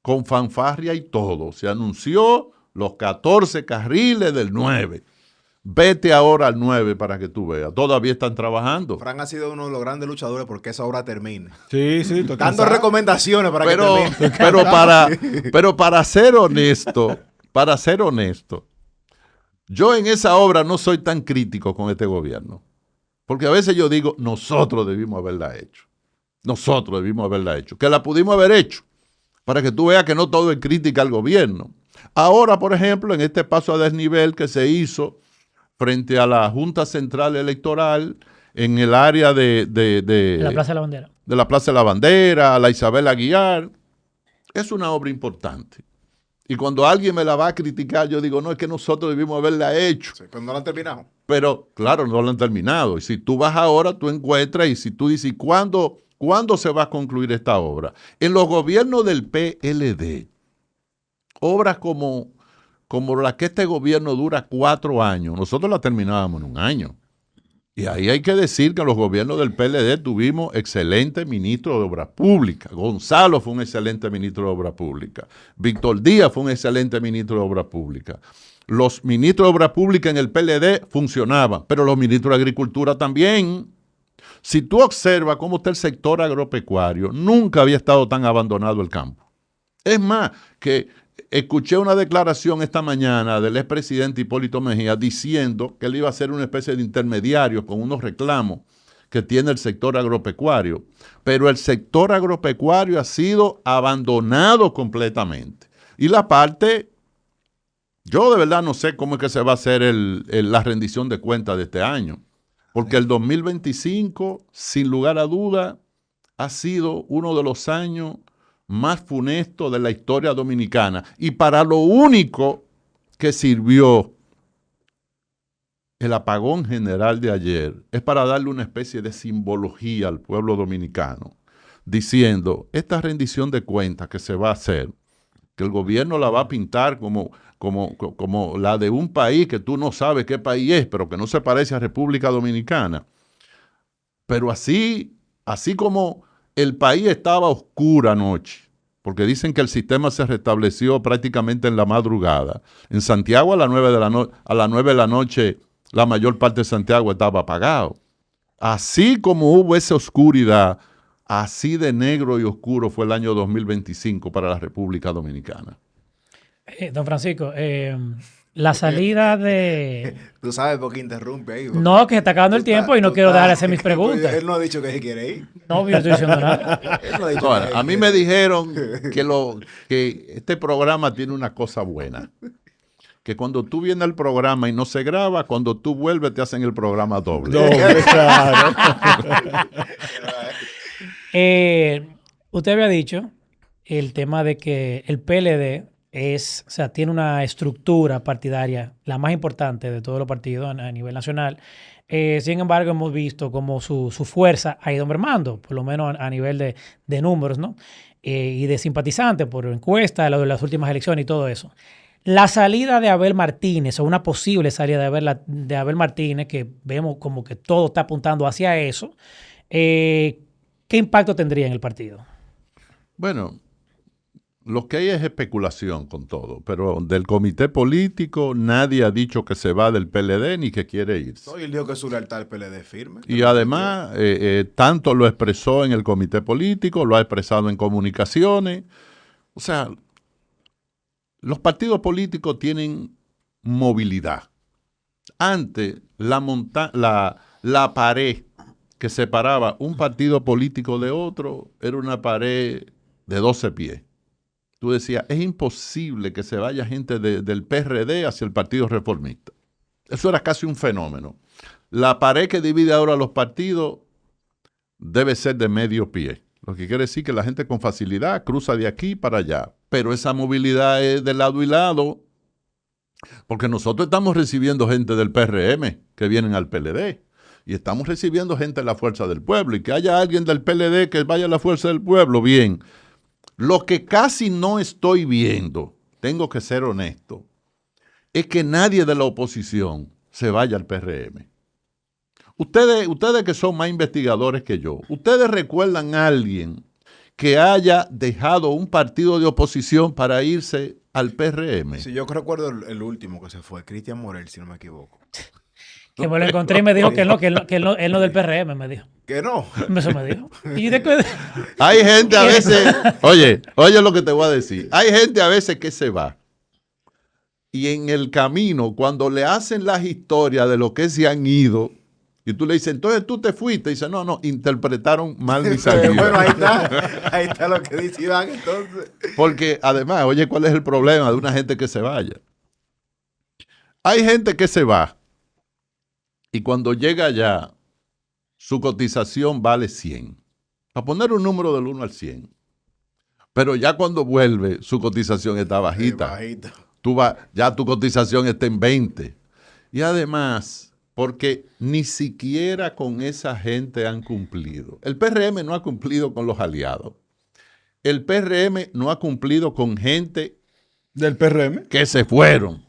con fanfarria y todo. Se anunció los 14 carriles del 9. Vete ahora al 9 para que tú veas. Todavía están trabajando. Fran ha sido uno de los grandes luchadores porque esa obra termine. Sí, estoy Dando cansado. recomendaciones para que termine. Pero para ser honesto, yo en esa obra no soy tan crítico con este gobierno. Porque a veces yo digo, nosotros debimos haberla hecho. Nosotros debimos haberla hecho. Que la pudimos haber hecho. Para que tú veas que no todo es crítica al gobierno. Ahora, por ejemplo, en este paso a desnivel que se hizo frente a la Junta Central Electoral en el área de la Plaza de la Bandera. De la Plaza de la Bandera, la Isabel Aguiar, es una obra importante. Y cuando alguien me la va a criticar, yo digo, no, es que nosotros debimos haberla hecho. Sí, pero no la han terminado. Pero, claro, no la han terminado. Y si tú vas ahora, tú encuentras, y si tú dices, ¿cuándo se va a concluir esta obra? En los gobiernos del PLD, obras como la que este gobierno dura 4 años, nosotros la terminábamos en 1 año. Y ahí hay que decir que en los gobiernos del PLD tuvimos excelentes ministros de Obras Públicas. Gonzalo fue un excelente ministro de Obras Públicas. Víctor Díaz fue un excelente ministro de Obras Públicas. Los ministros de Obras Públicas en el PLD funcionaban, pero los ministros de Agricultura también. Si tú observas cómo está el sector agropecuario, nunca había estado tan abandonado el campo. Es más, que escuché una declaración esta mañana del expresidente Hipólito Mejía diciendo que él iba a ser una especie de intermediario con unos reclamos que tiene el sector agropecuario. Pero el sector agropecuario ha sido abandonado completamente. Y la parte, yo de verdad no sé cómo es que se va a hacer la rendición de cuentas de este año. Porque el 2025, sin lugar a duda, ha sido uno de los años más funesto de la historia dominicana. Y para lo único que sirvió el apagón general de ayer es para darle una especie de simbología al pueblo dominicano, diciendo, esta rendición de cuentas que se va a hacer, que el gobierno la va a pintar como la de un país que tú no sabes qué país es, pero que no se parece a República Dominicana. Pero así como el país estaba oscuro anoche, porque dicen que el sistema se restableció prácticamente en la madrugada. En Santiago a las 9 de la noche la mayor parte de Santiago estaba apagado. Así como hubo esa oscuridad, así de negro y oscuro fue el año 2025 para la República Dominicana. Don Francisco, la salida de... Tú sabes por qué interrumpe ahí. No, que se está acabando el tiempo y no quiero dejar de hacer mis preguntas. Él no ha dicho que se quiere ir. No, yo no estoy diciendo nada. Él no ha dicho Ahora, que a mí me dijeron que este programa tiene una cosa buena. Que cuando tú vienes al programa y no se graba, cuando tú vuelves te hacen el programa doble. Claro. Usted había dicho el tema de que el PLD tiene una estructura partidaria, la más importante de todos los partidos a nivel nacional. Sin embargo, hemos visto cómo su fuerza ha ido mermando, por lo menos a nivel de números, ¿no? Y de simpatizantes por encuestas, de las últimas elecciones y todo eso. La salida de Abel Martínez, o una posible salida de Abel Martínez, que vemos como que todo está apuntando hacia eso, ¿qué impacto tendría en el partido? Bueno, lo que hay es especulación con todo, pero del comité político nadie ha dicho que se va del PLD ni que quiere irse. No, y él dijo que su lealtad al PLD es firme. Y además, tanto lo expresó en el comité político, lo ha expresado en comunicaciones. O sea, los partidos políticos tienen movilidad. Antes, la pared que separaba un partido político de otro era una pared de 12 pies. Tú decías, es imposible que se vaya gente del PRD hacia el Partido Reformista. Eso era casi un fenómeno. La pared que divide ahora los partidos debe ser de medio pie. Lo que quiere decir que la gente con facilidad cruza de aquí para allá. Pero esa movilidad es de lado y lado, porque nosotros estamos recibiendo gente del PRM que vienen al PLD. Y estamos recibiendo gente de la Fuerza del Pueblo. Y que haya alguien del PLD que vaya a la Fuerza del Pueblo, bien. Lo que casi no estoy viendo, tengo que ser honesto, es que nadie de la oposición se vaya al PRM. Ustedes que son más investigadores que yo, ¿ustedes recuerdan a alguien que haya dejado un partido de oposición para irse al PRM? Sí, yo recuerdo el último que se fue, Cristian Morel, si no me equivoco. Que me lo encontré y me dijo que él no del PRM, me dijo. ¿Que no? Eso me dijo. Y después... Hay gente a veces, oye lo que te voy a decir, hay gente a veces que se va y en el camino, cuando le hacen las historias de lo que se han ido, y tú le dices, entonces tú te fuiste, y dice, no, interpretaron mal mi salida. Bueno, ahí está lo que dice Iván, entonces. Porque además, oye, ¿cuál es el problema de una gente que se vaya? Hay gente que se va y cuando llega allá, su cotización vale 100. A poner un número del 1 al 100. Pero ya cuando vuelve, su cotización está bajita. Bajita. Ya tu cotización está en 20. Y además, porque ni siquiera con esa gente han cumplido. El PRM no ha cumplido con los aliados. El PRM no ha cumplido con gente ¿Del PRM? que se fueron.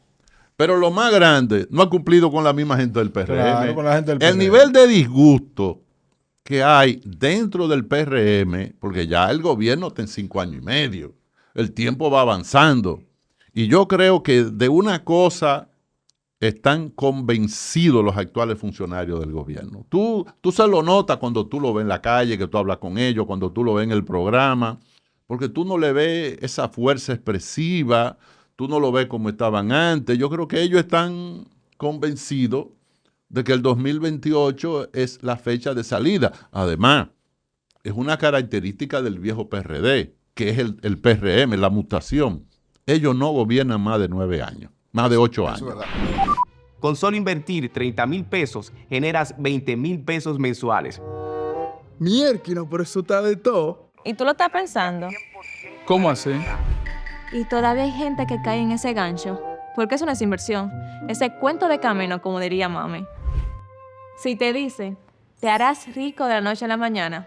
Pero lo más grande, no ha cumplido con la misma gente del PRM. Claro, con la gente del El PRM. nivel de disgusto que hay dentro del PRM, porque ya el gobierno está en 5 años y medio, el tiempo va avanzando. Y yo creo que de una cosa están convencidos los actuales funcionarios del gobierno. Tú se lo notas cuando tú lo ves en la calle, que tú hablas con ellos, cuando tú lo ves en el programa, porque tú no le ves esa fuerza expresiva, tú no lo ves como estaban antes. Yo creo que ellos están convencidos de que el 2028 es la fecha de salida. Además, es una característica del viejo PRD, que es el PRM, la mutación. Ellos no gobiernan más de 9 años, más de 8 años. Eso es verdad. Con solo invertir 30,000 pesos, generas 20,000 pesos mensuales. Mierda, pero eso está de todo. ¿Y tú lo estás pensando? ¿Cómo así? Y todavía hay gente que cae en ese gancho. Porque eso no es inversión. Ese cuento de camino, como diría mami. Si te dice, te harás rico de la noche a la mañana,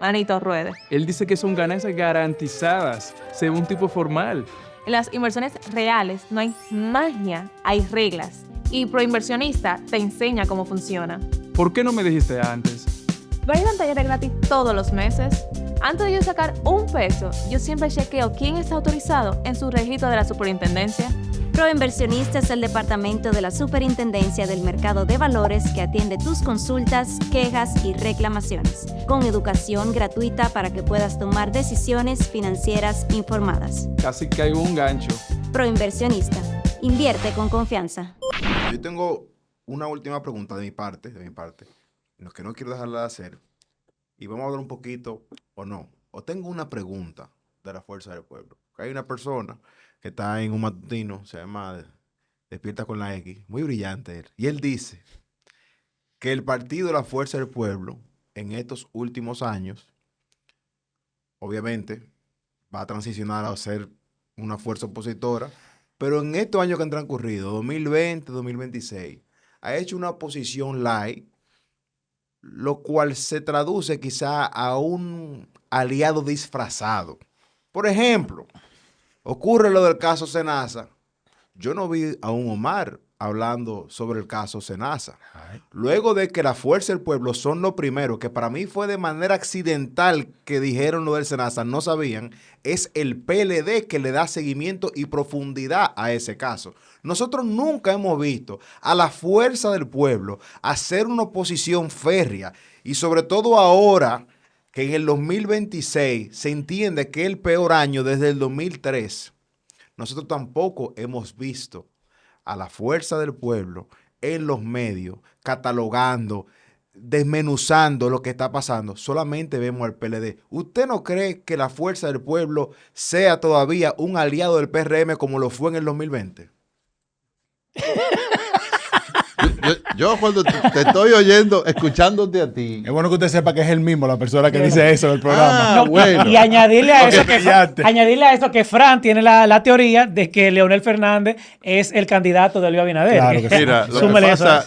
manito ruede. Él dice que son ganancias garantizadas. Se ve un tipo formal. En las inversiones reales no hay magia, hay reglas. Y ProInversionista te enseña cómo funciona. ¿Por qué no me dijiste antes? Vayan talleres gratis todos los meses. Antes de yo sacar un peso, yo siempre chequeo quién está autorizado en su registro de la superintendencia. ProInversionista es el departamento de la Superintendencia del Mercado de Valores que atiende tus consultas, quejas y reclamaciones, con educación gratuita para que puedas tomar decisiones financieras informadas. Casi caigo un gancho. ProInversionista. Invierte con confianza. Yo tengo una última pregunta de mi parte, lo que no quiero dejarla de hacer, y vamos a hablar un poquito, o tengo una pregunta de la Fuerza del Pueblo. Hay una persona que está en un matutino, se llama Despierta con la X, muy brillante él, y él dice que el partido de la Fuerza del Pueblo en estos últimos años, obviamente, va a transicionar a ser una fuerza opositora, pero en estos años que han transcurrido, 2020, 2026, ha hecho una oposición light, lo cual se traduce quizá a un aliado disfrazado. Por ejemplo, ocurre lo del caso Senasa. Yo no vi a un Omar hablando sobre el caso Senasa. Luego de que la Fuerza del Pueblo son los primeros, que para mí fue de manera accidental que dijeron lo del Senasa, no sabían, es el PLD que le da seguimiento y profundidad a ese caso. Nosotros nunca hemos visto a la Fuerza del Pueblo hacer una oposición férrea, y sobre todo ahora que en el 2026 se entiende que es el peor año desde el 2003, nosotros tampoco hemos visto a la Fuerza del Pueblo en los medios catalogando, desmenuzando lo que está pasando. Solamente vemos al PLD. ¿Usted no cree que la Fuerza del Pueblo sea todavía un aliado del PRM como lo fue en el 2020? Yo cuando te estoy oyendo, escuchándote a ti. Es bueno que usted sepa que es él mismo la persona que dice eso del programa. Bueno. Y añadirle a eso que Fran tiene la teoría de que Leonel Fernández es el candidato de Luis Abinader. Claro que sí. Mira,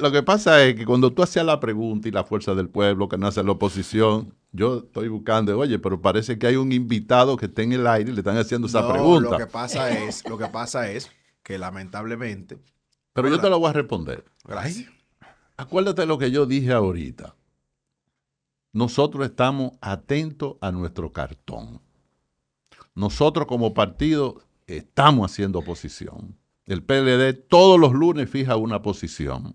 lo que pasa es que cuando tú hacías la pregunta y la Fuerza del Pueblo, que nace la oposición, yo estoy buscando, oye, pero parece que hay un invitado que está en el aire y le están haciendo esa pregunta. Lo que pasa es que lamentablemente... Pero yo te lo voy a responder. Gracias. Acuérdate lo que yo dije ahorita. Nosotros estamos atentos a nuestro cartón. Nosotros como partido estamos haciendo oposición. El PLD todos los lunes fija una posición.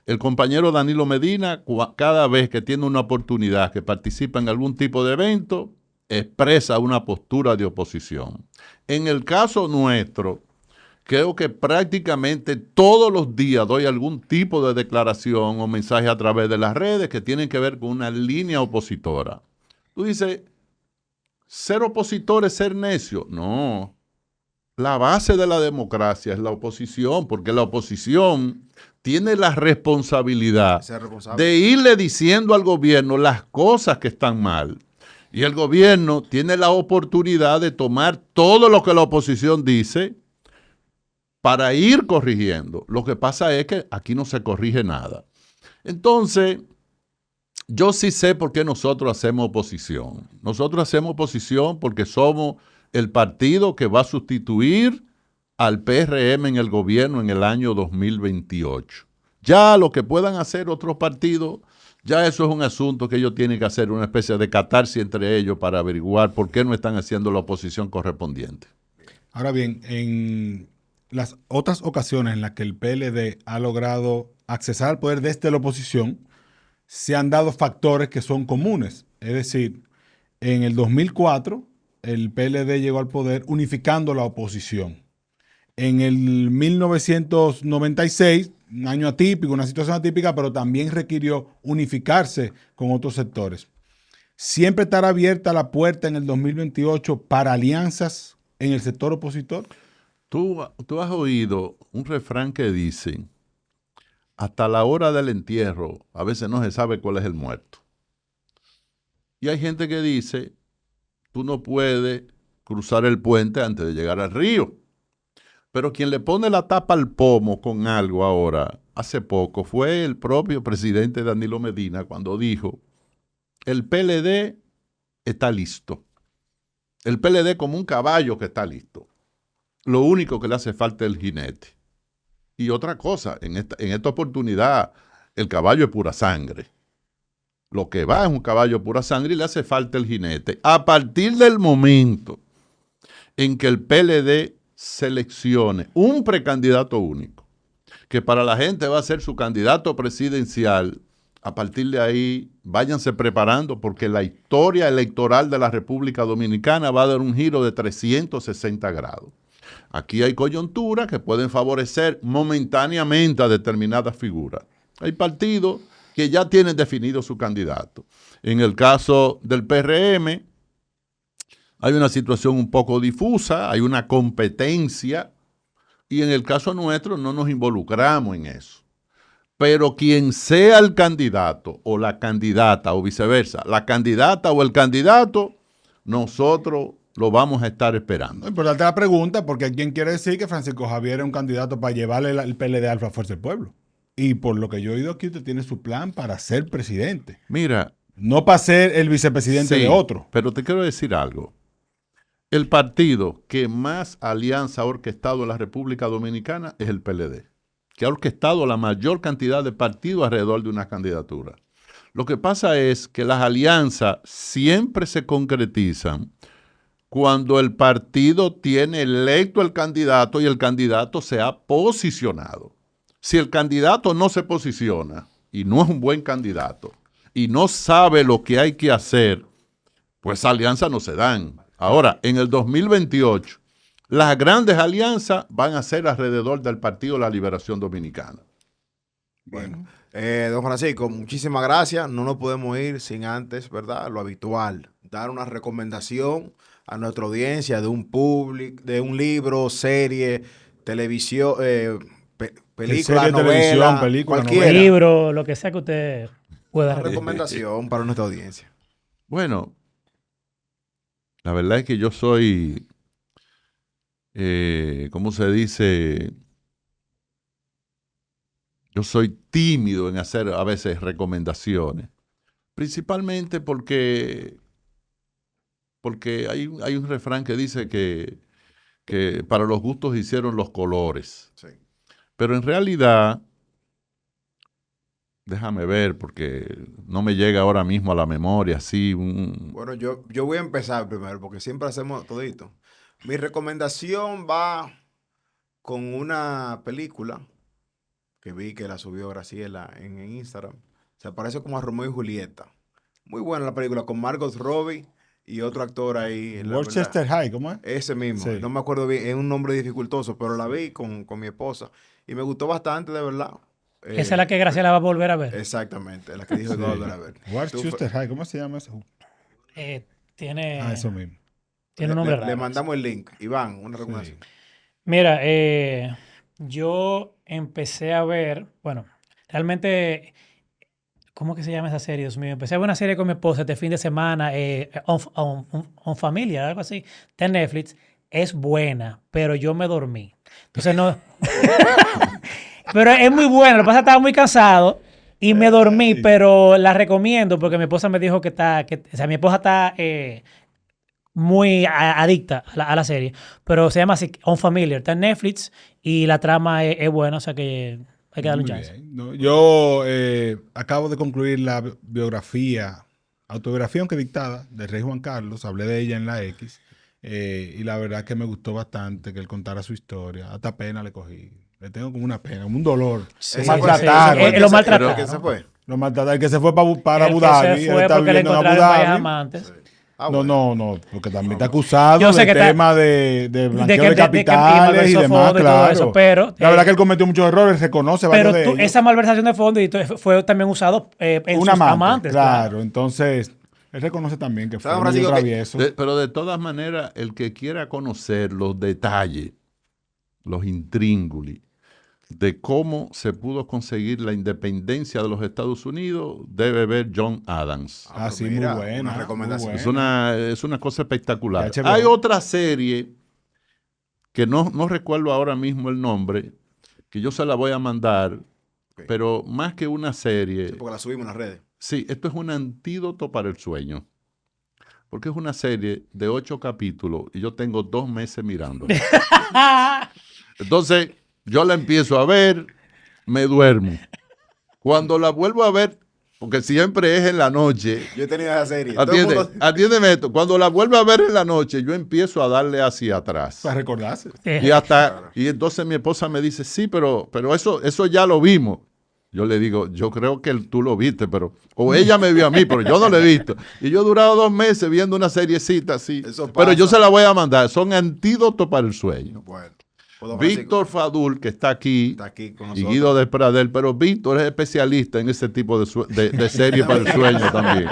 El compañero Danilo Medina, cada vez que tiene una oportunidad que participa en algún tipo de evento, expresa una postura de oposición. En el caso nuestro, creo que prácticamente todos los días doy algún tipo de declaración o mensaje a través de las redes que tienen que ver con una línea opositora. Tú dices, ser opositor es ser necio. No. La base de la democracia es la oposición, porque la oposición tiene la responsabilidad de irle diciendo al gobierno las cosas que están mal. Y el gobierno tiene la oportunidad de tomar todo lo que la oposición dice para ir corrigiendo. Lo que pasa es que aquí no se corrige nada. Entonces, yo sí sé por qué nosotros hacemos oposición. Nosotros hacemos oposición porque somos el partido que va a sustituir al PRM en el gobierno en el año 2028. Ya lo que puedan hacer otros partidos, ya eso es un asunto que ellos tienen que hacer, una especie de catarsis entre ellos para averiguar por qué no están haciendo la oposición correspondiente. Ahora bien, en las otras ocasiones en las que el PLD ha logrado accesar al poder desde la oposición, se han dado factores que son comunes. Es decir, en el 2004, el PLD llegó al poder unificando la oposición. En el 1996, un año atípico, una situación atípica, pero también requirió unificarse con otros sectores. ¿Siempre estará abierta la puerta en el 2028 para alianzas en el sector opositor? Tú has oído un refrán que dice, hasta la hora del entierro, a veces no se sabe cuál es el muerto. Y hay gente que dice, tú no puedes cruzar el puente antes de llegar al río. Pero quien le pone la tapa al pomo con algo ahora, hace poco, fue el propio presidente Danilo Medina cuando dijo, el PLD está listo. El PLD como un caballo que está listo. Lo único que le hace falta es el jinete. Y otra cosa, en esta oportunidad, el caballo es pura sangre. Lo que va es un caballo pura sangre y le hace falta el jinete. A partir del momento en que el PLD seleccione un precandidato único, que para la gente va a ser su candidato presidencial, a partir de ahí váyanse preparando porque la historia electoral de la República Dominicana va a dar un giro de 360 grados. Aquí hay coyunturas que pueden favorecer momentáneamente a determinadas figuras. Hay partidos que ya tienen definido su candidato. En el caso del PRM, hay una situación un poco difusa, hay una competencia, y en el caso nuestro no nos involucramos en eso. Pero quien sea el candidato o la candidata o viceversa, la candidata o el candidato, nosotros lo vamos a estar esperando. Importante la pregunta, porque alguien quiere decir que Francisco Javier es un candidato para llevarle el PLD al Fuerza del Pueblo. Y por lo que yo he oído aquí, usted tiene su plan para ser presidente. Mira. No para ser el vicepresidente de otro. Pero te quiero decir algo. El partido que más alianza ha orquestado en la República Dominicana es el PLD, que ha orquestado la mayor cantidad de partidos alrededor de una candidatura. Lo que pasa es que las alianzas siempre se concretizan cuando el partido tiene electo el candidato y el candidato se ha posicionado. Si el candidato no se posiciona y no es un buen candidato y no sabe lo que hay que hacer, pues alianzas no se dan. Ahora, en el 2028, las grandes alianzas van a ser alrededor del Partido de la Liberación Dominicana. Bueno, don Francisco, muchísimas gracias. No nos podemos ir sin antes, ¿verdad? Lo habitual, dar una recomendación a nuestra audiencia de un libro, serie, televisión, película, novela, cualquiera. Libro, lo que sea que usted pueda. Una recomendación para nuestra audiencia. Bueno, la verdad es que yo soy, ¿cómo se dice? Yo soy tímido en hacer a veces recomendaciones, principalmente porque hay un refrán que dice que para los gustos hicieron los colores. Sí. Pero en realidad, déjame ver, porque no me llega ahora mismo a la memoria así Bueno, yo voy a empezar primero, porque siempre hacemos todito. Mi recomendación va con una película que vi que la subió Graciela en Instagram. Se parece como a Romeo y Julieta. Muy buena la película, con Margot Robbie y otro actor ahí. Worcester High, ¿cómo es? Ese mismo. Sí. No me acuerdo bien, es un nombre dificultoso, pero la vi con mi esposa y me gustó bastante, de verdad. Esa es la que Graciela va a volver a ver. Exactamente, la que dijo que va a volver a ver. Worcester High, ¿cómo se llama eso? Tiene... eso mismo. Tiene un nombre raro. Le mandamos el link. Iván, una recomendación. Sí. Mira, yo empecé a ver, bueno, realmente, ¿cómo que se llama esa serie? Dios mío, empecé a ver una serie con mi esposa este fin de semana, On Familia, algo así, de Netflix. Es buena, pero yo me dormí. Entonces no... Pero es muy buena, lo que pasa es que estaba muy cansado y me dormí, pero la recomiendo porque mi esposa me dijo mi esposa está muy adicta a la serie, pero se llama así, Unfamiliar, está en Netflix y la trama es buena, o sea que hay que darle un chance. No, yo acabo de concluir la autobiografía aunque dictada, del rey Juan Carlos, hablé de ella en la X, y la verdad que me gustó bastante que él contara su historia, hasta pena le cogí. Le tengo como una pena, como un dolor. Sí, lo maltrataron. Lo maltrataron. El que se fue para Abu Dhabi. Se fue porque le encontraron varios amantes. Sí. No, porque también está acusado del tema de blanqueo de capitales y demás, claro. Eso, pero, la verdad que él cometió muchos errores, reconoce varios de ellos. Esa malversación de fondos fue también usado en sus amantes. Claro, entonces... Él reconoce también que fue muy travieso. Pero de todas maneras, el que quiera conocer los detalles, los intríngulis, de cómo se pudo conseguir la independencia de los Estados Unidos, debe ver John Adams. Sí, mira, muy buena. Una recomendación. Es una cosa espectacular. Hay otra serie que no recuerdo ahora mismo el nombre, que yo se la voy a mandar, pero más que una serie... Sí, porque la subimos en las redes. Sí, esto es un antídoto para el sueño. Porque es una serie de 8 capítulos y yo tengo 2 meses mirándola. Entonces, yo la empiezo a ver, me duermo. Cuando la vuelvo a ver porque siempre es en la noche. Yo he tenido esa serie. Todo el mundo- Atiéndeme esto. Cuando la vuelvo a ver en la noche, yo empiezo a darle hacia atrás. Para recordarse. Y entonces mi esposa me dice, sí, pero eso ya lo vimos. Yo le digo, yo creo que tú lo viste, o ella me vio a mí, pero yo no lo he visto. Y yo he durado 2 meses viendo una seriecita así. Eso pasa. Pero yo se la voy a mandar. Son antídotos para el sueño. Bueno, pues, don Víctor Fadul, que está aquí con y nosotros. Guido del Pradel, pero Víctor es especialista en ese tipo de series para el sueño también.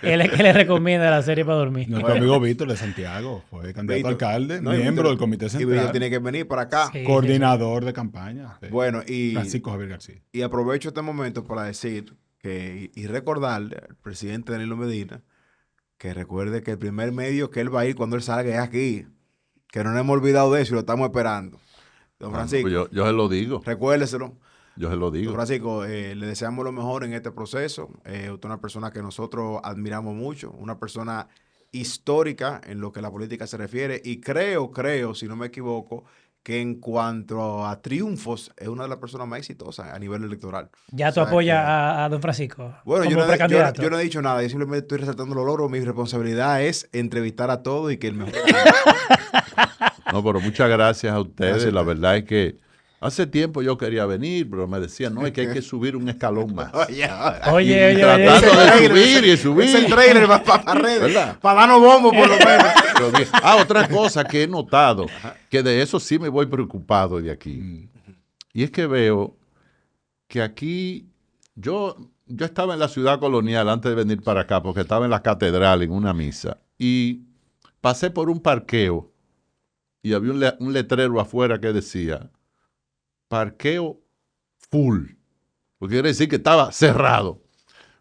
Él es que le recomienda la serie para dormir. Nuestro amigo Víctor de Santiago fue candidato a alcalde, No, y miembro Víctor- del comité Y central, Víctor tiene que venir para acá. Sí. coordinador de campaña. de Bueno, y Francisco Javier García. Y aprovecho este momento para decir y recordarle al presidente Danilo Medina que recuerde que el primer medio que él va a ir cuando él salga es aquí. Que no nos hemos olvidado de eso y lo estamos esperando. Don Francisco, Yo se lo digo. recuérdeselo. Yo se lo digo. Don Francisco, le deseamos lo mejor en este proceso. Usted es una persona que nosotros admiramos mucho, una persona histórica en lo que la política se refiere y creo, si no me equivoco, que en cuanto a triunfos es una de las personas más exitosas a nivel electoral. Ya O tú sea apoyas que- a don Francisco Bueno, como yo no, precandidato. yo no he dicho nada, yo simplemente estoy resaltando los logros. Mi responsabilidad es entrevistar a todos y que el mejor. No, pero muchas gracias a ustedes. Gracias. La verdad es que hace tiempo yo quería venir, pero me decían, no, es que hay que subir un escalón más. Oye, Y tratando de subir y subir. Es el trailer para redes, ¿Verdad? para darnos bombo por lo menos. Pero dije, otra cosa que he notado, que de eso sí me voy preocupado de aquí. Y es que veo que aquí, yo estaba en la ciudad colonial antes de venir para acá, porque estaba en la catedral en una misa, y pasé por un parqueo, y había un letrero afuera que decía, parqueo full, porque quiere decir que estaba cerrado.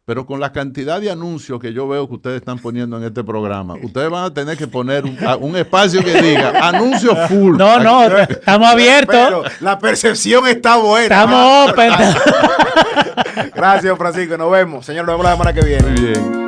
Pero con la cantidad de anuncios que yo veo que ustedes están poniendo en este programa, ustedes van a tener que poner un espacio que diga anuncio full. No, estamos abiertos. Pero la percepción está buena. Estamos open. Gracias, Francisco. Nos vemos. Señor, nos vemos la semana que viene. Muy bien.